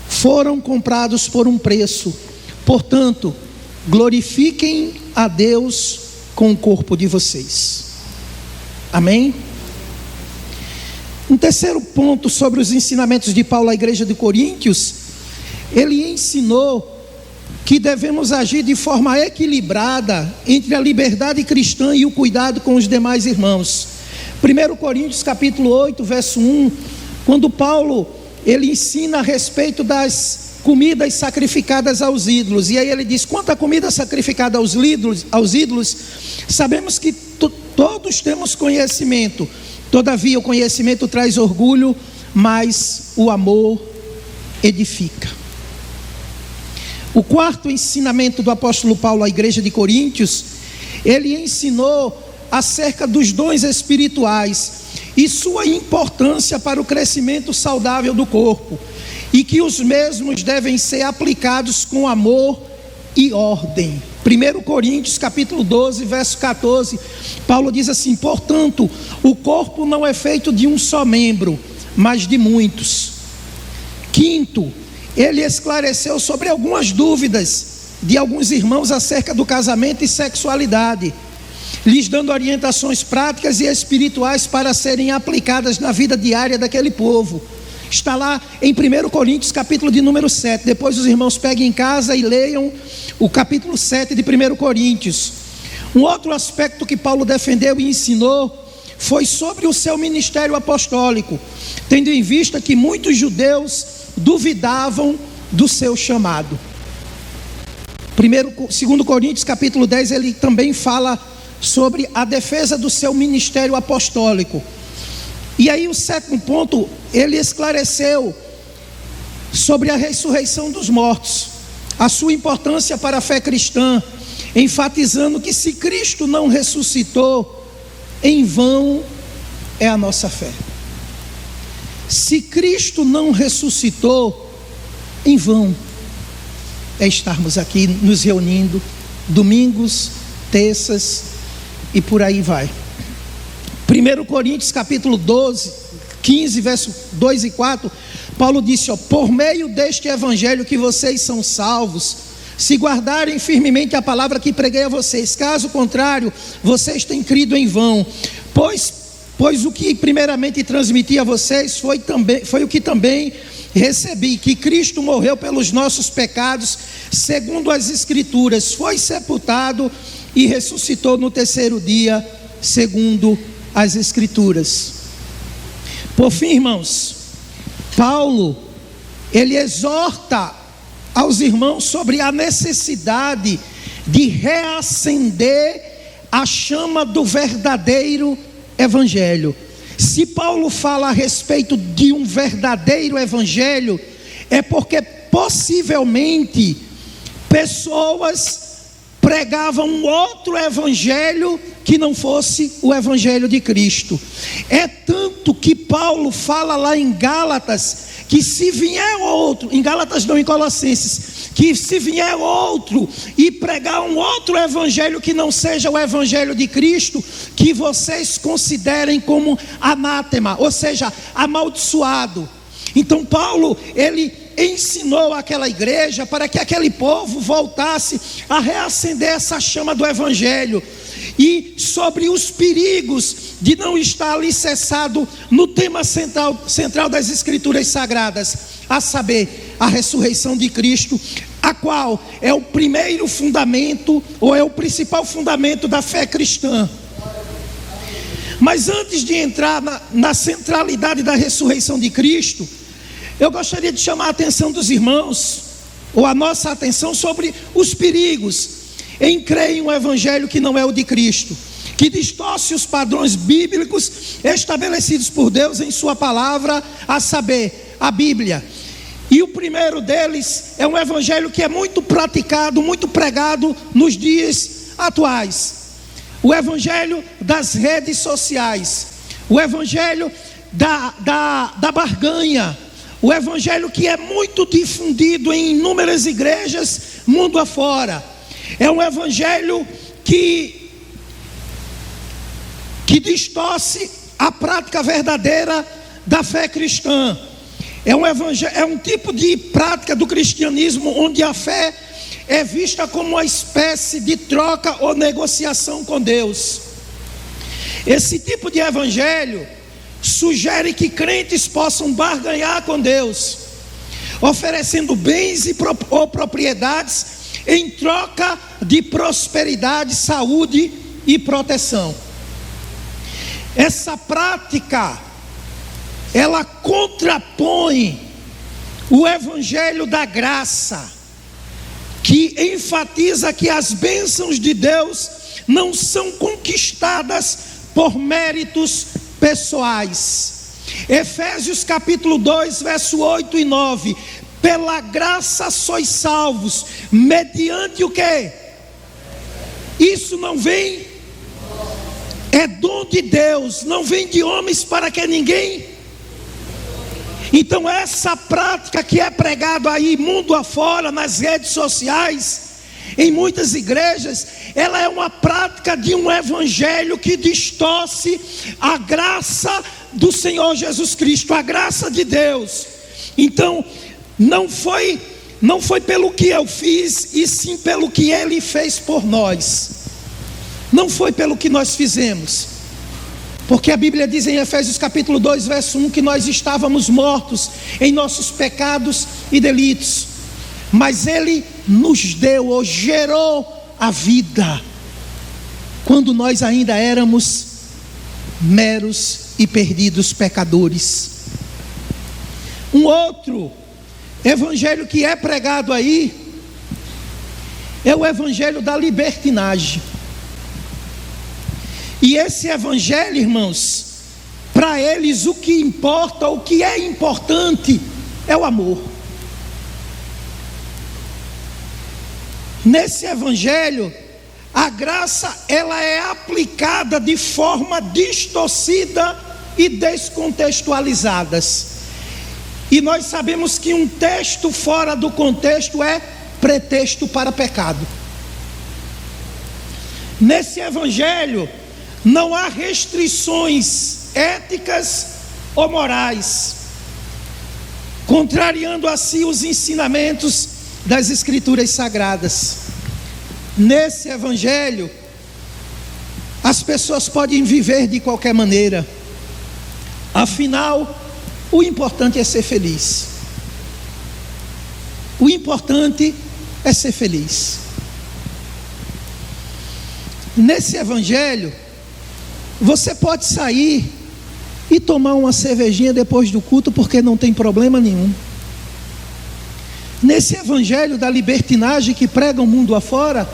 foram comprados por um preço. Portanto, glorifiquem a Deus com o corpo de vocês. Amém? Um terceiro ponto sobre os ensinamentos de Paulo à igreja de Coríntios, ele ensinou que devemos agir de forma equilibrada entre a liberdade cristã e o cuidado com os demais irmãos. 1 Coríntios capítulo 8, verso 1, quando Paulo, ele ensina a respeito das comidas sacrificadas aos ídolos, e aí ele diz: quanto à comida sacrificada aos ídolos, sabemos que todos temos conhecimento, todavia o conhecimento traz orgulho, mas o amor edifica. O quarto ensinamento do apóstolo Paulo à igreja de Coríntios, ele ensinou acerca dos dons espirituais e sua importância para o crescimento saudável do corpo, e que os mesmos devem ser aplicados com amor e ordem. 1 Coríntios capítulo 12, verso 14, Paulo diz assim: portanto, o corpo não é feito de um só membro, mas de muitos. Quinto, ele esclareceu sobre algumas dúvidas de alguns irmãos acerca do casamento e sexualidade, lhes dando orientações práticas e espirituais para serem aplicadas na vida diária daquele povo. Está lá em 1 Coríntios capítulo de número 7, depois os irmãos peguem em casa e leiam o capítulo 7 de 1 Coríntios. Um outro aspecto que Paulo defendeu e ensinou foi sobre o seu ministério apostólico, tendo em vista que muitos judeus duvidavam do seu chamado. 2 Coríntios capítulo 10, ele também fala sobre a defesa do seu ministério apostólico. E aí o sétimo ponto, ele esclareceu sobre a ressurreição dos mortos, a sua importância para a fé cristã, enfatizando que se Cristo não ressuscitou, em vão é a nossa fé. Se Cristo não ressuscitou, em vão é estarmos aqui nos reunindo, domingos, terças e por aí vai. 1 Coríntios capítulo 12, 15, verso 2 e 4, Paulo disse, por meio deste evangelho que vocês são salvos, se guardarem firmemente a palavra que preguei a vocês, caso contrário, vocês têm crido em vão, pois o que primeiramente transmiti a vocês foi o que também recebi, que Cristo morreu pelos nossos pecados, segundo as Escrituras, foi sepultado e ressuscitou no terceiro dia, segundo as Escrituras. Por fim, irmãos, Paulo, ele exorta aos irmãos sobre a necessidade de reacender a chama do verdadeiro evangelho. Se Paulo fala a respeito de um verdadeiro evangelho, é porque possivelmente pessoas pregavam um outro evangelho que não fosse o evangelho de Cristo. É tanto que Paulo fala lá em Gálatas, que se vier outro, em Gálatas não, em Colossenses, que se vier outro e pregar um outro evangelho que não seja o evangelho de Cristo, que vocês considerem como anátema, ou seja, amaldiçoado. Então Paulo, ele ensinou aquela igreja para que aquele povo voltasse a reacender essa chama do evangelho, e sobre os perigos de não estar alicerçado no tema central das Escrituras Sagradas, a saber, a ressurreição de Cristo, a qual é o primeiro fundamento, ou é o principal fundamento da fé cristã. Mas antes de entrar na centralidade da ressurreição de Cristo, eu gostaria de chamar a atenção dos irmãos, ou a nossa atenção, sobre os perigos em crer em um evangelho que não é o de Cristo, que distorce os padrões bíblicos estabelecidos por Deus em sua palavra, a saber, a Bíblia. E o primeiro deles é um evangelho que é muito praticado, muito pregado nos dias atuais: o evangelho das redes sociais, o evangelho da barganha, o evangelho que é muito difundido em inúmeras igrejas mundo afora. É um evangelho que distorce a prática verdadeira da fé cristã. É um tipo de prática do cristianismo onde a fé é vista como uma espécie de troca ou negociação com Deus. Esse tipo de evangelho sugere que crentes possam barganhar com Deus, oferecendo bens ou propriedades em troca de prosperidade, saúde e proteção. Essa prática, ela contrapõe o evangelho da graça, que enfatiza que as bênçãos de Deus não são conquistadas por méritos pessoais. Efésios capítulo 2, verso 8 e 9: pela graça sois salvos, mediante o quê? Isso não vem, é dom de Deus, não vem de homens para que ninguém. Então essa prática que é pregada aí mundo afora, nas redes sociais, em muitas igrejas, ela é uma prática de um evangelho que distorce a graça do Senhor Jesus Cristo, a graça de Deus. Então não foi pelo que eu fiz, e sim pelo que Ele fez por nós. Não foi pelo que nós fizemos, porque a Bíblia diz em Efésios capítulo 2, verso 1, que nós estávamos mortos em nossos pecados e delitos, mas Ele nos deu, ou gerou a vida, quando nós ainda éramos meros e perdidos pecadores. Um outro evangelho que é pregado aí é o evangelho da libertinagem. E esse evangelho, irmãos, para eles o que importa, o que é importante é o amor. Nesse evangelho, a graça ela é aplicada de forma distorcida e descontextualizadas. E nós sabemos que um texto fora do contexto é pretexto para pecado. Nesse evangelho não há restrições éticas ou morais, contrariando assim os ensinamentos das Escrituras Sagradas. Nesse evangelho, as pessoas podem viver de qualquer maneira. Afinal, o importante é ser feliz. O importante é ser feliz. Nesse evangelho, você pode sair e tomar uma cervejinha depois do culto, porque não tem problema nenhum. Nesse evangelho da libertinagem que prega o mundo afora,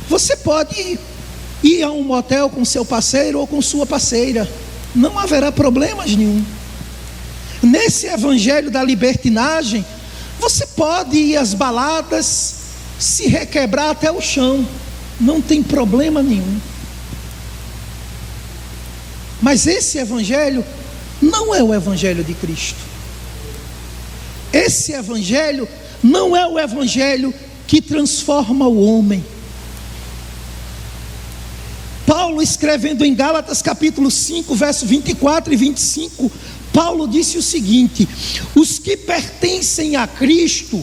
você pode ir a um motel com seu parceiro ou com sua parceira, não haverá problemas nenhum. Nesse evangelho da libertinagem, você pode ir às baladas, se requebrar até o chão, não tem problema nenhum. Mas esse evangelho não é o evangelho de Cristo. Esse evangelho não é o evangelho que transforma o homem. Paulo, escrevendo em Gálatas capítulo 5, verso 24 e 25, Paulo disse o seguinte: os que pertencem a Cristo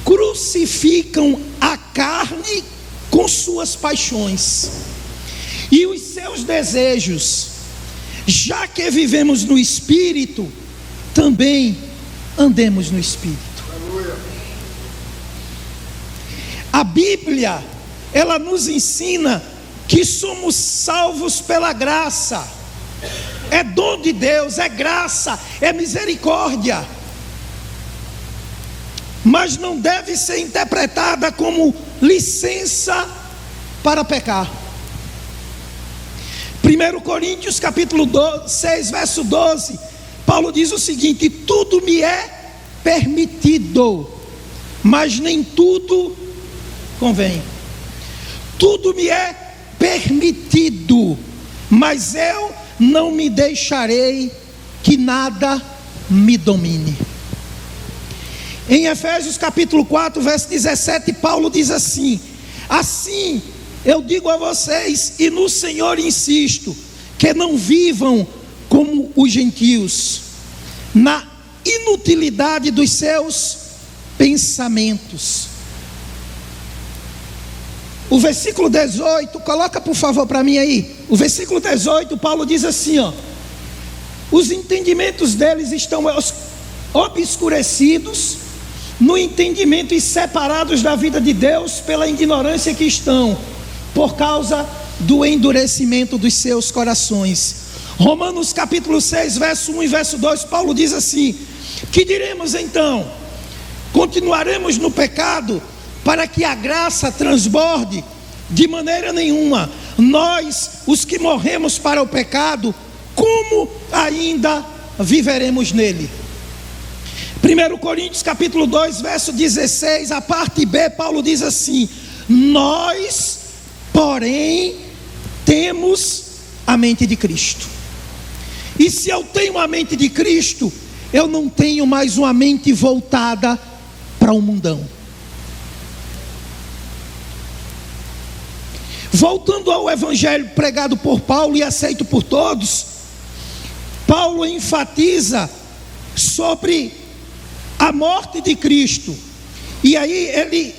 crucificam a carne com suas paixões e os seus desejos. Já que vivemos no Espírito, também andemos no Espírito. A Bíblia, ela nos ensina que somos salvos pela graça. É dom de Deus, é graça, é misericórdia. Mas não deve ser interpretada como licença para pecar. 1 Coríntios capítulo 6, verso 12, Paulo diz o seguinte: tudo me é permitido, mas nem tudo convém. Tudo me é permitido, mas eu não me deixarei que nada me domine. Em Efésios capítulo 4, verso 17, Paulo diz assim: assim eu digo a vocês, e no Senhor insisto, que não vivam como os gentios, na inutilidade dos seus pensamentos. O versículo 18, coloca por favor para mim aí. O versículo 18, Paulo diz assim, ó: os entendimentos deles estão obscurecidos no entendimento e separados da vida de Deus pela ignorância que estão, por causa do endurecimento dos seus corações. Romanos capítulo 6, verso 1 e verso 2, Paulo diz assim: que diremos então? Continuaremos no pecado para que a graça transborde? De maneira nenhuma. Nós, os que morremos para o pecado, como ainda viveremos nele? 1 Coríntios capítulo 2, verso 16, a parte B, Paulo diz assim: nós, porém, temos a mente de Cristo. E se eu tenho a mente de Cristo, eu não tenho mais uma mente voltada para o mundão. Voltando ao evangelho pregado por Paulo e aceito por todos, Paulo enfatiza sobre a morte de Cristo. E aí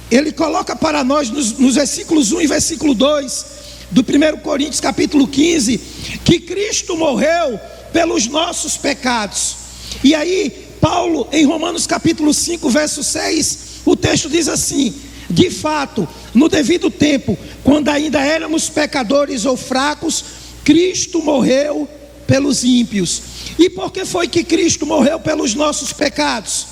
ele coloca para nós nos versículos 1 e versículo 2 do 1 Coríntios capítulo 15, que Cristo morreu pelos nossos pecados. E aí Paulo, em Romanos capítulo 5, verso 6, o texto diz assim: de fato, no devido tempo, quando ainda éramos pecadores ou fracos, Cristo morreu pelos ímpios. E por que foi que Cristo morreu pelos nossos pecados?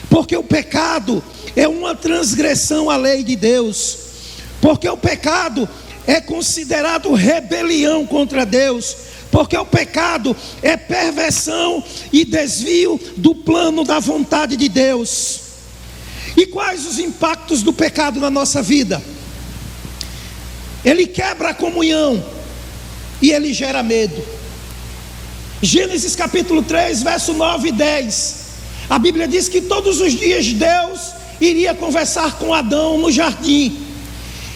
Porque o pecado é uma transgressão à lei de Deus. Porque o pecado é considerado rebelião contra Deus. Porque o pecado é perversão e desvio do plano da vontade de Deus. E quais os impactos do pecado na nossa vida? Ele quebra a comunhão e ele gera medo. Gênesis capítulo 3, verso 9 e 10. A Bíblia diz que todos os dias Deus iria conversar com Adão no jardim.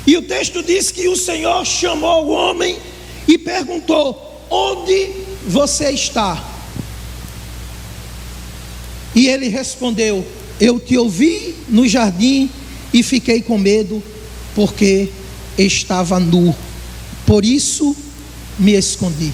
E o texto diz que o Senhor chamou o homem e perguntou: onde você está? E ele respondeu: eu te ouvi no jardim e fiquei com medo, porque estava nu, por isso me escondi.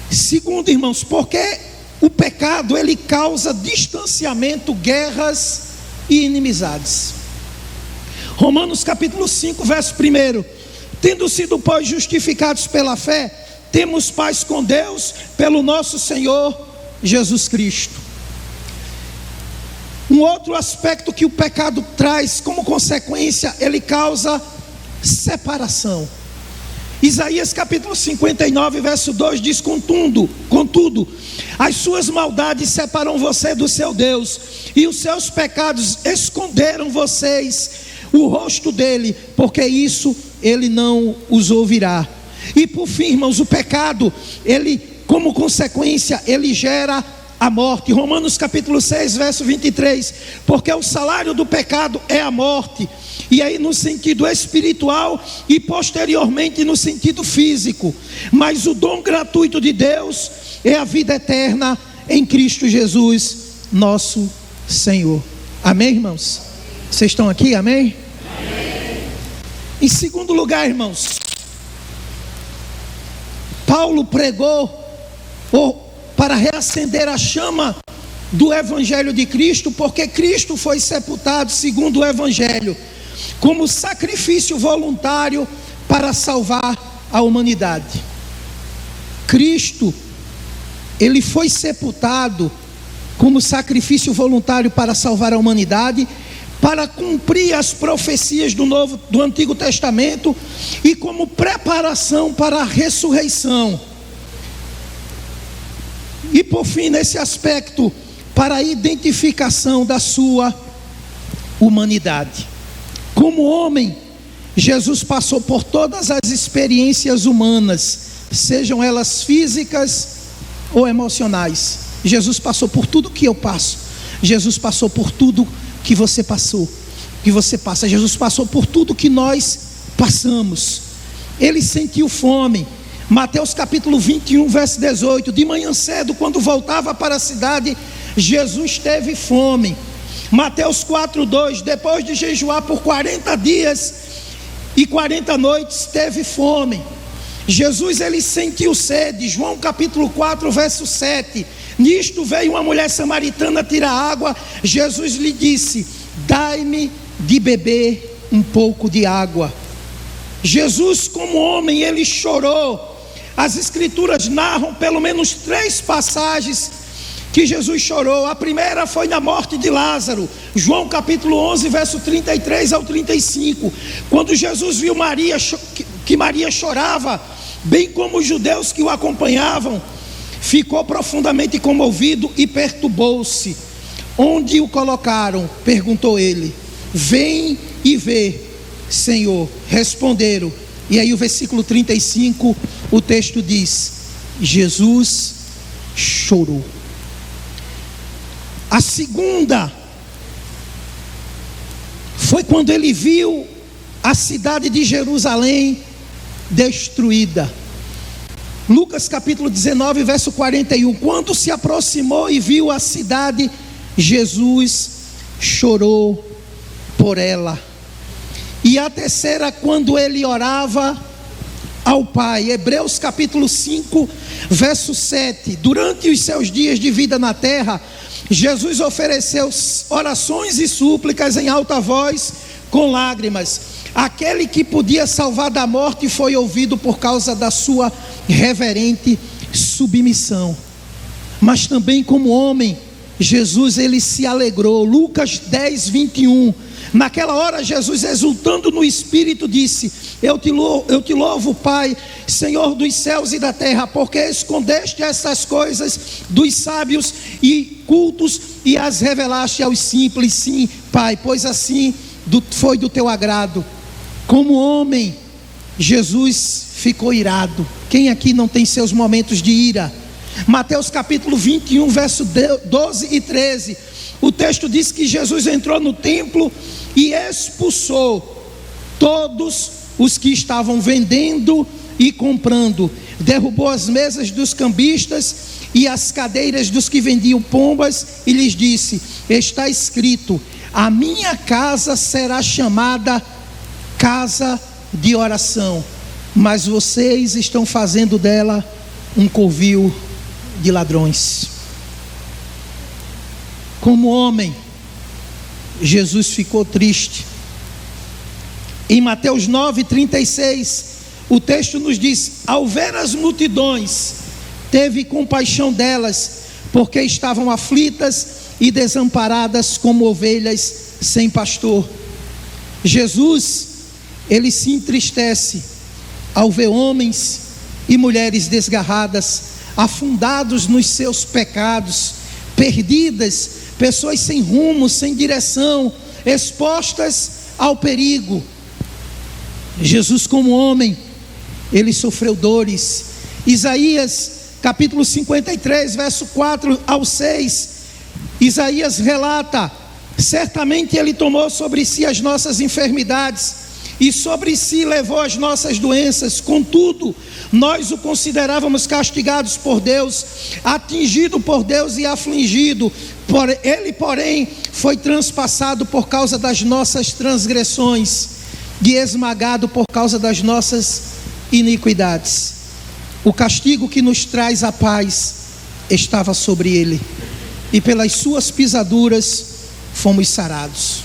Segundo, irmãos, porque o pecado ele causa distanciamento, guerras e inimizades. Romanos capítulo 5, verso 1: tendo sido, pois, justificados pela fé, temos paz com Deus pelo nosso Senhor Jesus Cristo. Um outro aspecto que o pecado traz como consequência, ele causa separação. Isaías capítulo 59, verso 2 diz: contudo, as suas maldades separam você do seu Deus, e os seus pecados esconderam vocês o rosto dele, porque isso ele não os ouvirá. E por fim, irmãos, o pecado, ele, como consequência, ele gera a morte. Romanos capítulo 6, verso 23, porque o salário do pecado é a morte, e aí no sentido espiritual e posteriormente no sentido físico, mas o dom gratuito de Deus é a vida eterna em Cristo Jesus, nosso Senhor. Amém, irmãos? Vocês estão aqui? Amém? Amém. Em segundo lugar, irmãos, Paulo pregou para reacender a chama do Evangelho de Cristo, porque Cristo foi sepultado segundo o Evangelho, como sacrifício voluntário para salvar a humanidade. Cristo, ele foi sepultado como sacrifício voluntário para salvar a humanidade, para cumprir as profecias do Antigo Testamento e como preparação para a ressurreição. E por fim, nesse aspecto, para a identificação da sua humanidade. Como homem, Jesus passou por todas as experiências humanas, sejam elas físicas ou emocionais. Jesus passou por tudo que eu passo. Jesus passou por tudo que você passou, que você passa. Jesus passou por tudo que nós passamos. Ele sentiu fome. Mateus capítulo 21, verso 18: de manhã cedo, quando voltava para a cidade, Jesus teve fome. Mateus 4:2: depois de jejuar por 40 dias e 40 noites, teve fome. Jesus, ele sentiu sede. João capítulo 4, verso 7: nisto veio uma mulher samaritana tirar água. Jesus lhe disse: dai-me de beber um pouco de água. Jesus, como homem, ele chorou. As escrituras narram pelo menos 3 passagens que Jesus chorou. A primeira foi na morte de Lázaro, João capítulo 11, verso 33 ao 35, quando Jesus viu que Maria chorava, bem como os judeus que o acompanhavam, ficou profundamente comovido e perturbou-se. Onde o colocaram? Perguntou ele. Vem e vê, Senhor, responderam. E aí o versículo 35, o texto diz: Jesus chorou. A segunda foi quando ele viu a cidade de Jerusalém destruída. Lucas capítulo 19, verso 41: quando se aproximou e viu a cidade, Jesus chorou por ela. E a terceira, quando ele orava ao Pai. Hebreus capítulo 5, verso 7: durante os seus dias de vida na terra, Jesus ofereceu orações e súplicas em alta voz, com lágrimas, aquele que podia salvar da morte foi ouvido por causa da sua reverente submissão. Mas também como homem, Jesus, ele se alegrou. Lucas 10, 21. Naquela hora, Jesus, exultando no Espírito, disse: eu te louvo, Pai, Senhor dos céus e da terra, porque escondeste essas coisas dos sábios e cultos e as revelaste aos simples. Sim, Pai, pois assim foi do teu agrado. Como homem, Jesus ficou irado. Quem aqui não tem seus momentos de ira? Mateus capítulo 21, verso 12 e 13. O texto diz que Jesus entrou no templo e expulsou todos os que estavam vendendo e comprando. Derrubou as mesas dos cambistas e as cadeiras dos que vendiam pombas e lhes disse: está escrito, a minha casa será chamada casa de oração, mas vocês estão fazendo dela um covil de ladrões. Como homem, Jesus ficou triste. Em Mateus 9:36, o texto nos diz: ao ver as multidões, teve compaixão delas, porque estavam aflitas e desamparadas como ovelhas sem pastor. Jesus, ele se entristece ao ver homens e mulheres desgarradas, afundados nos seus pecados, perdidas, pessoas sem rumo, sem direção, expostas ao perigo. Jesus, como homem, ele sofreu dores. Isaías capítulo 53, verso 4 ao 6, Isaías relata: certamente ele tomou sobre si as nossas enfermidades e sobre si levou as nossas doenças, contudo, nós o considerávamos castigados por Deus, atingido por Deus e afligido. Ele, porém, foi transpassado por causa das nossas transgressões e esmagado por causa das nossas iniquidades. O castigo que nos traz a paz estava sobre ele, e pelas suas pisaduras fomos sarados.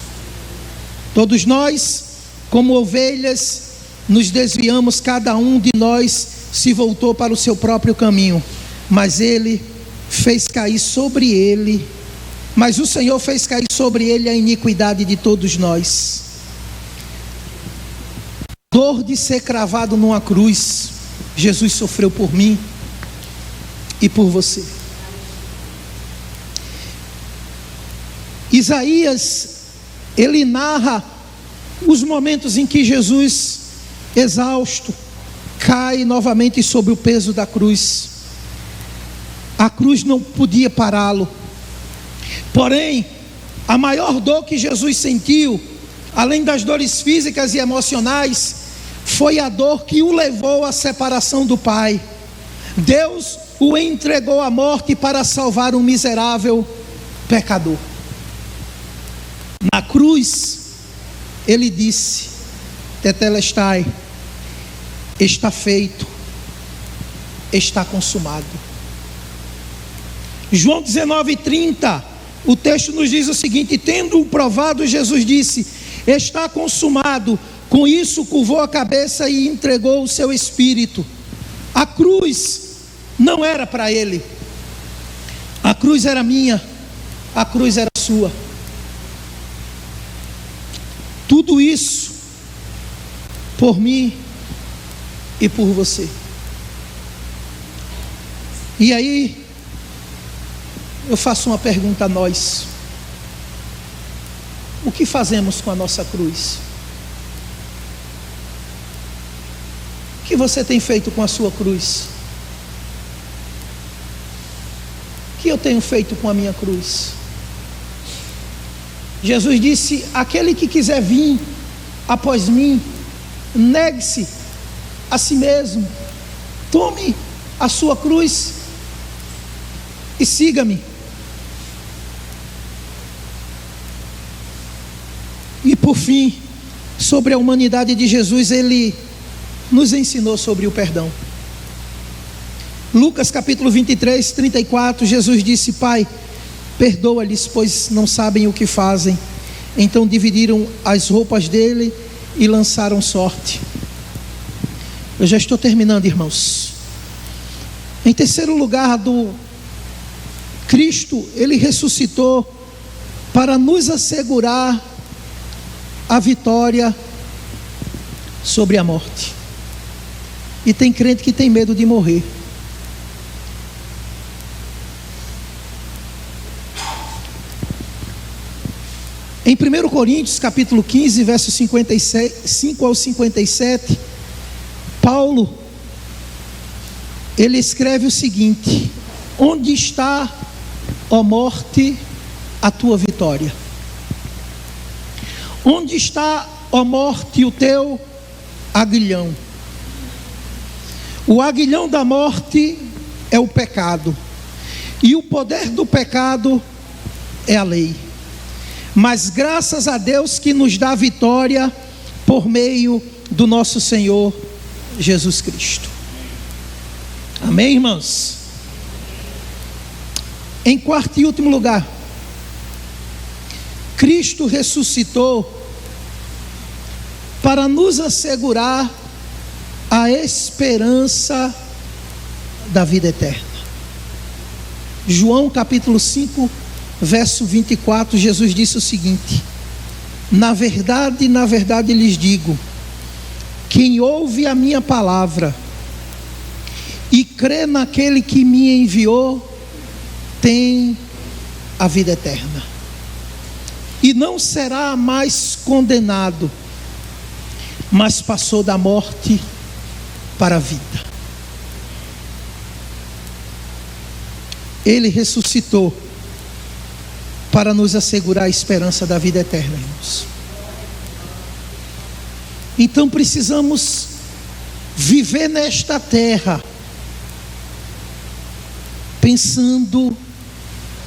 Todos nós, como ovelhas, nos desviamos, cada um de nós se voltou para o seu próprio caminho, mas ele fez cair sobre ele, mas o Senhor fez cair sobre ele a iniquidade de todos nós. Dor de ser cravado numa cruz, Jesus sofreu por mim e por você. Isaías, ele narra os momentos em que Jesus, exausto, cai novamente sobre o peso da cruz. A cruz não podia pará-lo. Porém, a maior dor que Jesus sentiu, além das dores físicas e emocionais, foi a dor que o levou à separação do Pai. Deus o entregou à morte para salvar um miserável pecador. Na cruz, ele disse: Tetelestai, está feito, está consumado. João 19:30, o texto nos diz o seguinte: tendo-o provado, Jesus disse: está consumado. Com isso curvou a cabeça e entregou o seu espírito. A cruz não era para ele, a cruz era minha, a cruz era sua. Tudo isso por mim e por você. E aí eu faço uma pergunta a nós: o que fazemos com a nossa cruz? O que você tem feito com a sua cruz? O que eu tenho feito com a minha cruz? Jesus disse: aquele que quiser vir após mim, negue-se a si mesmo, tome a sua cruz e siga-me. E por fim, sobre a humanidade de Jesus, ele nos ensinou sobre o perdão. Lucas capítulo 23, 34, Jesus disse: Pai, perdoa-lhes, pois não sabem o que fazem. Então dividiram as roupas dele e lançaram sorte. Eu já estou terminando, irmãos. Em terceiro lugar, Cristo, ele ressuscitou para nos assegurar a vitória sobre a morte. E tem crente que tem medo de morrer. Em 1 Coríntios, capítulo 15, versos 55 ao 57, Paulo, ele escreve o seguinte: onde está, ó morte, a tua vitória? Onde está, ó morte, o teu aguilhão? O aguilhão da morte é o pecado, e o poder do pecado é a lei. Mas graças a Deus que nos dá vitória por meio do nosso Senhor Jesus Cristo. Amém, irmãos? Em quarto e último lugar, Cristo ressuscitou para nos assegurar a esperança da vida eterna. João capítulo 5, verso 24, Jesus disse o seguinte: na verdade lhes digo, quem ouve a minha palavra e crê naquele que me enviou, tem a vida eterna, e não será mais condenado, mas passou da morte para a vida. Ele ressuscitou para nos assegurar a esperança da vida eterna, irmãos. Então precisamos viver nesta terra pensando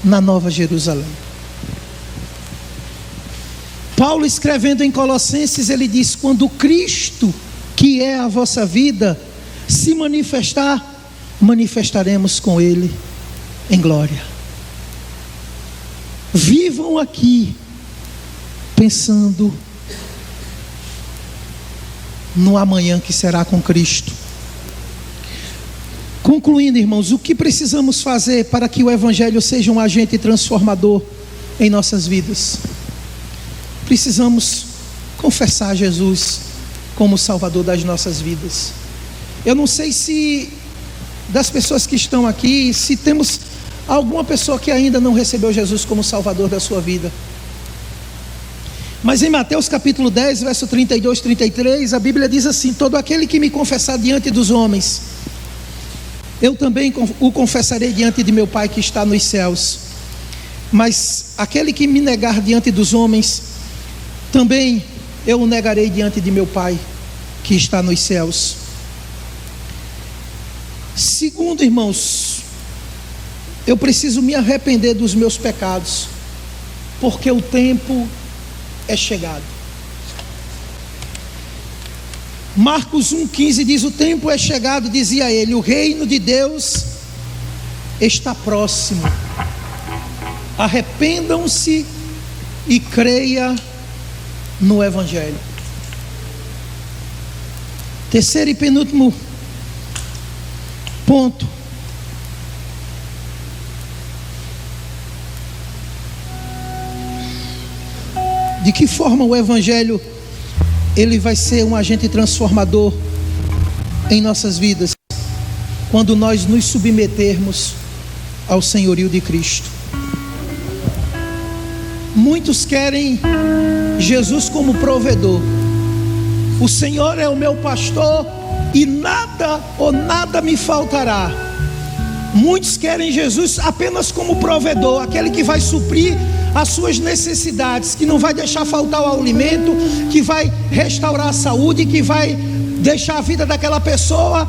na Nova Jerusalém. Paulo, escrevendo em Colossenses, ele diz: quando Cristo, que é a vossa vida, se manifestar, manifestaremos com Ele em glória. Vivam aqui pensando no amanhã que será com Cristo. Concluindo, irmãos, o que precisamos fazer para que o Evangelho seja um agente transformador em nossas vidas? Precisamos confessar Jesus como Salvador das nossas vidas. Eu não sei se das pessoas que estão aqui, se temos alguma pessoa que ainda não recebeu Jesus como Salvador da sua vida. Mas em Mateus capítulo 10, verso 32, 33, a Bíblia diz assim: todo aquele que me confessar diante dos homens, eu também o confessarei diante de meu Pai que está nos céus. Mas aquele que me negar diante dos homens, também eu o negarei diante de meu Pai que está nos céus. Segundo, irmãos, eu preciso me arrepender dos meus pecados, porque o tempo é chegado. Marcos 1,15 diz: o tempo é chegado, dizia ele, o reino de Deus está próximo. Arrependam-se e creia no Evangelho. Terceiro e penúltimo ponto: de que forma o Evangelho ele vai ser um agente transformador em nossas vidas? Quando nós nos submetermos ao senhorio de Cristo. Muitos querem Jesus como provedor. O Senhor é o meu pastor e nada ou nada me faltará. Muitos querem Jesus apenas como provedor, aquele que vai suprir as suas necessidades, que não vai deixar faltar o alimento, que vai restaurar a saúde, que vai deixar a vida daquela pessoa.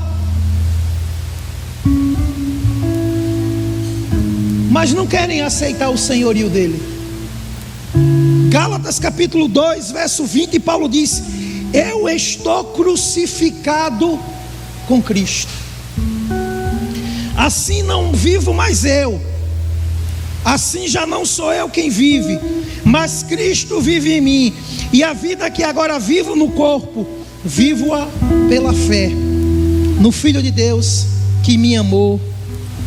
Mas não querem aceitar o senhorio dele. Gálatas capítulo 2, verso 20, Paulo diz: eu estou crucificado com Cristo. Assim não vivo mais eu, Assim já não sou eu quem vive, mas Cristo vive em mim. E a vida que agora vivo no corpo, vivo-a pela fé no Filho de Deus que me amou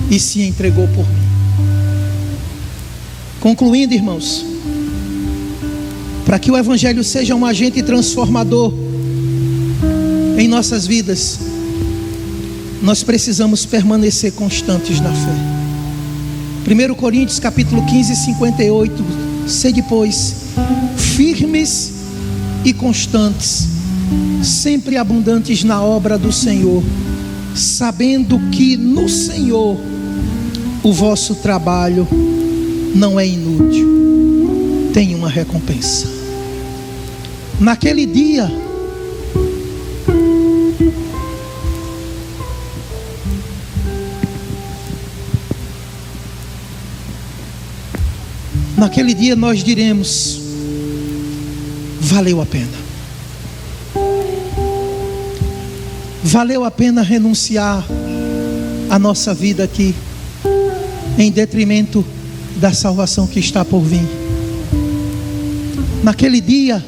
e se entregou por mim. Concluindo, irmãos, para que o Evangelho seja um agente transformador em nossas vidas, nós precisamos permanecer constantes na fé. 1 Coríntios capítulo 15, 58. Sede, pois, firmes e constantes, sempre abundantes na obra do Senhor, sabendo que no Senhor o vosso trabalho não é inútil, tem uma recompensa. Naquele dia, nós diremos: valeu a pena. Valeu a pena renunciar a nossa vida aqui, em detrimento da salvação que está por vir. Naquele dia,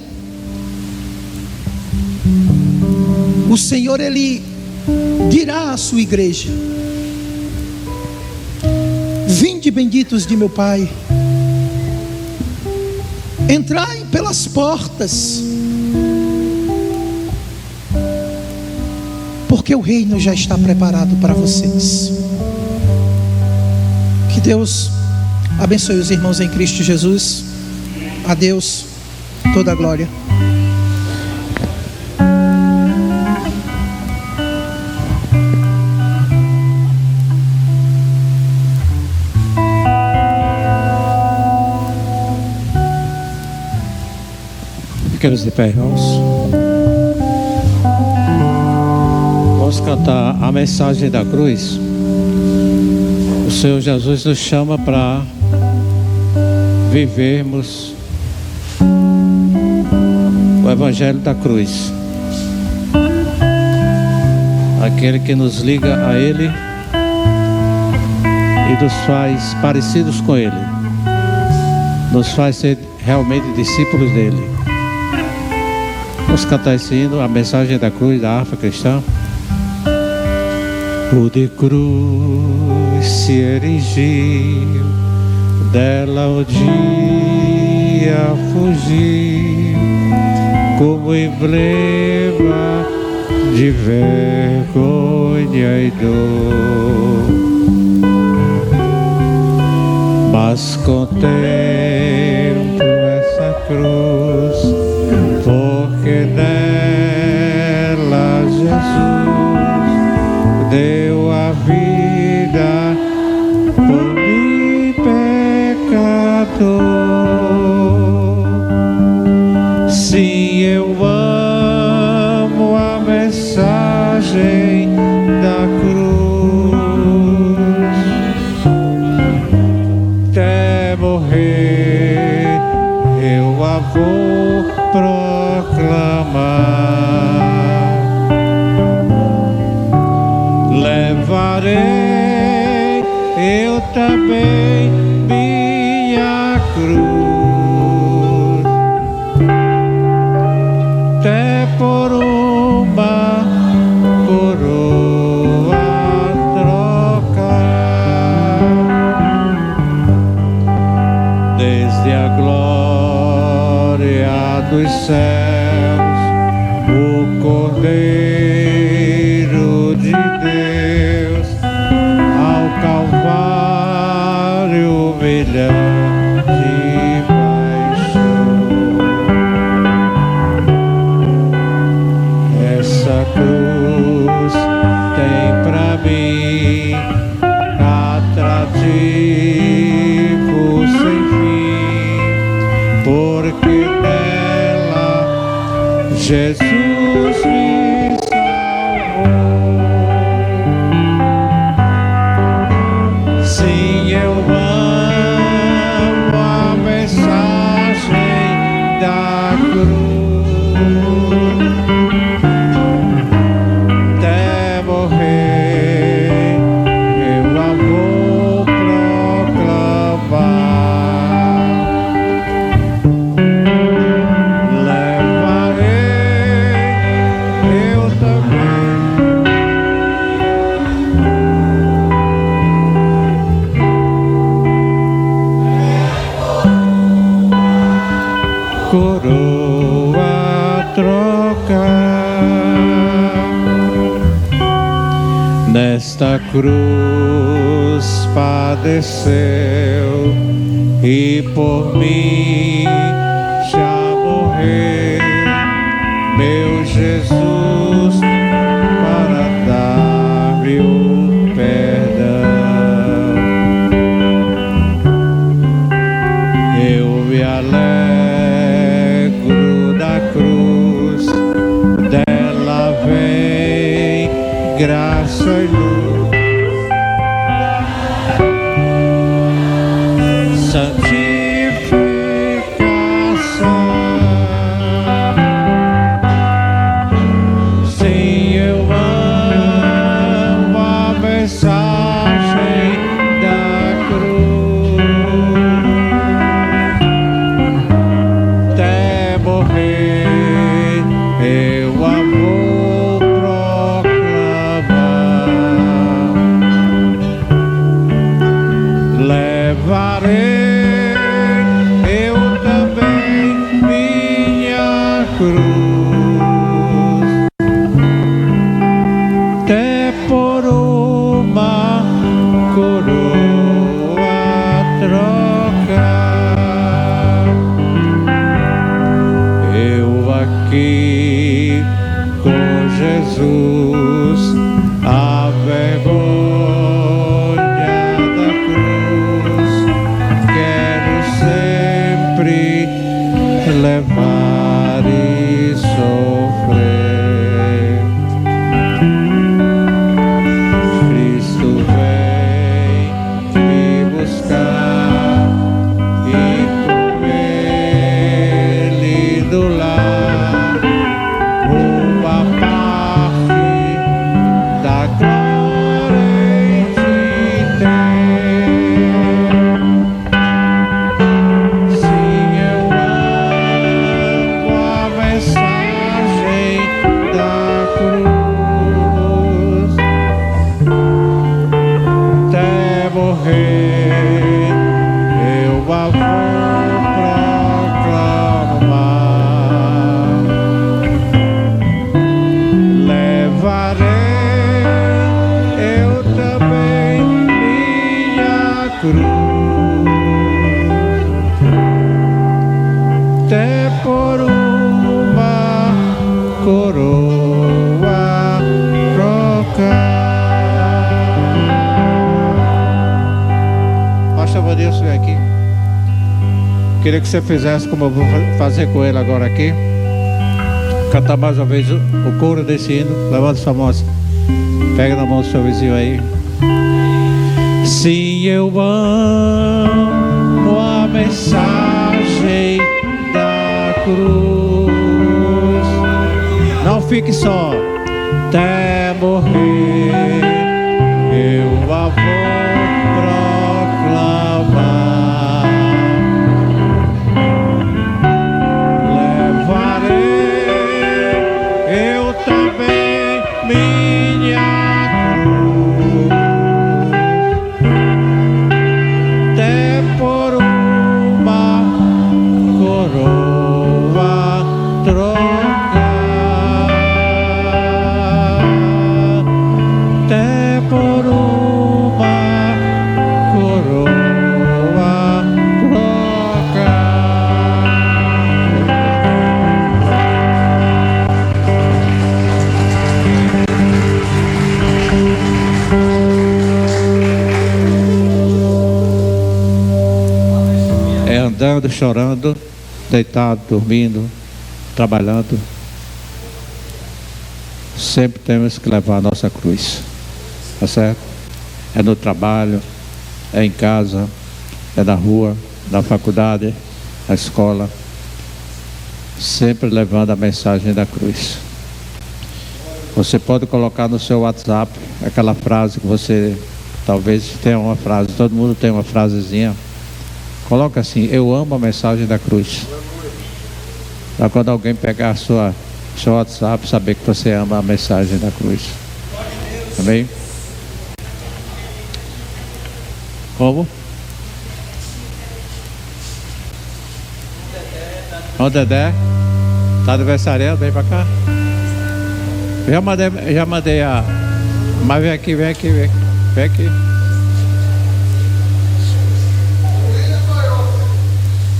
o Senhor, Ele dirá à sua igreja: vinde, benditos de meu Pai, entrai pelas portas, porque o reino já está preparado para vocês. Que Deus abençoe os irmãos em Cristo Jesus. A Deus toda a glória. Fiquemos de pé, irmãos. Vamos cantar a mensagem da cruz. O Senhor Jesus nos chama para vivermos o Evangelho da cruz, aquele que nos liga a Ele e nos faz parecidos com Ele, nos faz ser realmente discípulos dele. Vamos cantar esse hino, a mensagem da cruz, da harpa cristã. O de cruz se erigiu, dela o dia fugiu, como emblema de vergonha e dor. Mas contemplo essa cruz, porque nela Jesus deu a vida por mim, pecador. Sim, eu amo a mensagem da cruz, até morrer eu a vou proclamar. Levarei eu também minha cruz, até por uma coroa trocar. Desde a glória dos céus, o Cordeiro de Deus, ao Calvário humilhante baixou. Essa cruz tem pra mim atrativo sem fim, porque nela Jesus me salvou. Sim, eu amo a mensagem da cruz, até morrer eu a vou proclamar. nesta cruz padeceu e por mim já morreu, meu Jesus, para dar-me o perdão. Eu me alegro da cruz, dela vem graça e luz. Queria que você fizesse como eu vou fazer com ele agora aqui. Cantar mais uma vez o coro desse hino. Levanta sua mão assim. Pega na mão do seu vizinho aí. Sim, eu amo a mensagem da cruz. Não fique só. Até morrer eu a vou proclamar. Andando, chorando, deitado, dormindo, trabalhando, sempre temos que levar a nossa cruz, tá certo? É no trabalho, é em casa, é na rua, na faculdade, na escola, sempre levando a mensagem da cruz. Você pode colocar no seu WhatsApp aquela frase que você talvez tenha uma frase, todo mundo tem uma frasezinha. Coloca assim: eu amo a mensagem da cruz. Para quando alguém pegar seu WhatsApp, saber que você ama a mensagem da cruz. Amém? Como? O Dedé está aniversariando, vem para cá. Já mandei Mas vem aqui. Vem aqui.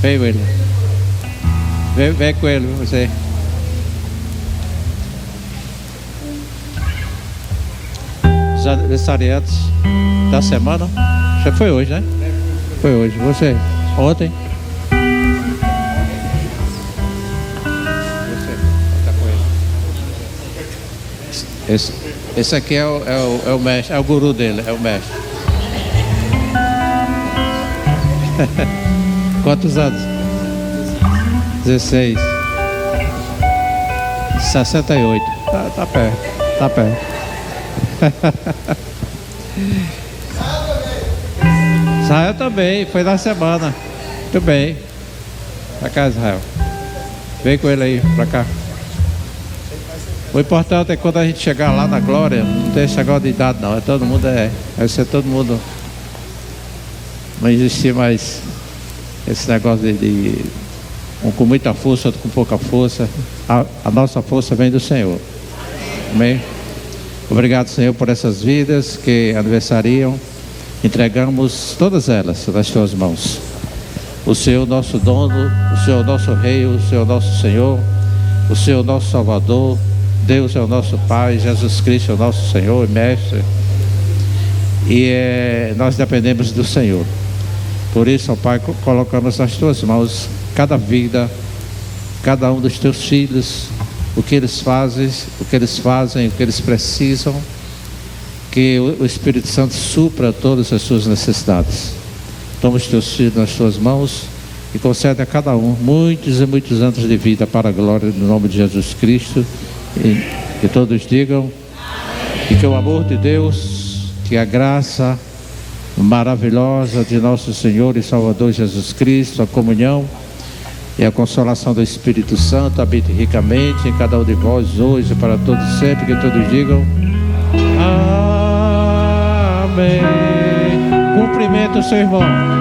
Vem, William. Vem com ele, você. Os aniversariantes da semana. Já foi hoje, né? Foi hoje. Você? Ontem? Esse aqui é o mestre, é o guru dele, é o mestre. Quantos anos? 16. 68. Tá perto. Israel também, foi na semana. Muito bem. Pra cá, Israel. Vem com ele aí, pra cá. O importante é quando a gente chegar lá na glória, não tem esse negócio de idade não, todo mundo vai ser todo mundo. Não existir mais esse negócio de um com muita força, outro com pouca força. A nossa força vem do Senhor. Amém? Obrigado, Senhor, por essas vidas que aniversariam. Entregamos todas elas nas tuas mãos. O Senhor nosso dono, o Senhor nosso Rei, o Senhor nosso Senhor, o Senhor nosso Salvador. Deus é o nosso Pai, Jesus Cristo é o nosso Senhor e Mestre. E nós dependemos do Senhor. Por isso, ó Pai, colocamos nas tuas mãos cada vida, cada um dos teus filhos, o que eles fazem, o que eles precisam, que o Espírito Santo supra todas as suas necessidades. Toma os teus filhos nas tuas mãos e concede a cada um muitos e muitos anos de vida para a glória do nome de Jesus Cristo. E que todos digam e que o amor de Deus, que a graça maravilhosa de nosso Senhor e Salvador Jesus Cristo, a comunhão e a consolação do Espírito Santo habite ricamente em cada um de vós hoje e para todos sempre, que todos digam amém. Cumprimenta o seu irmão.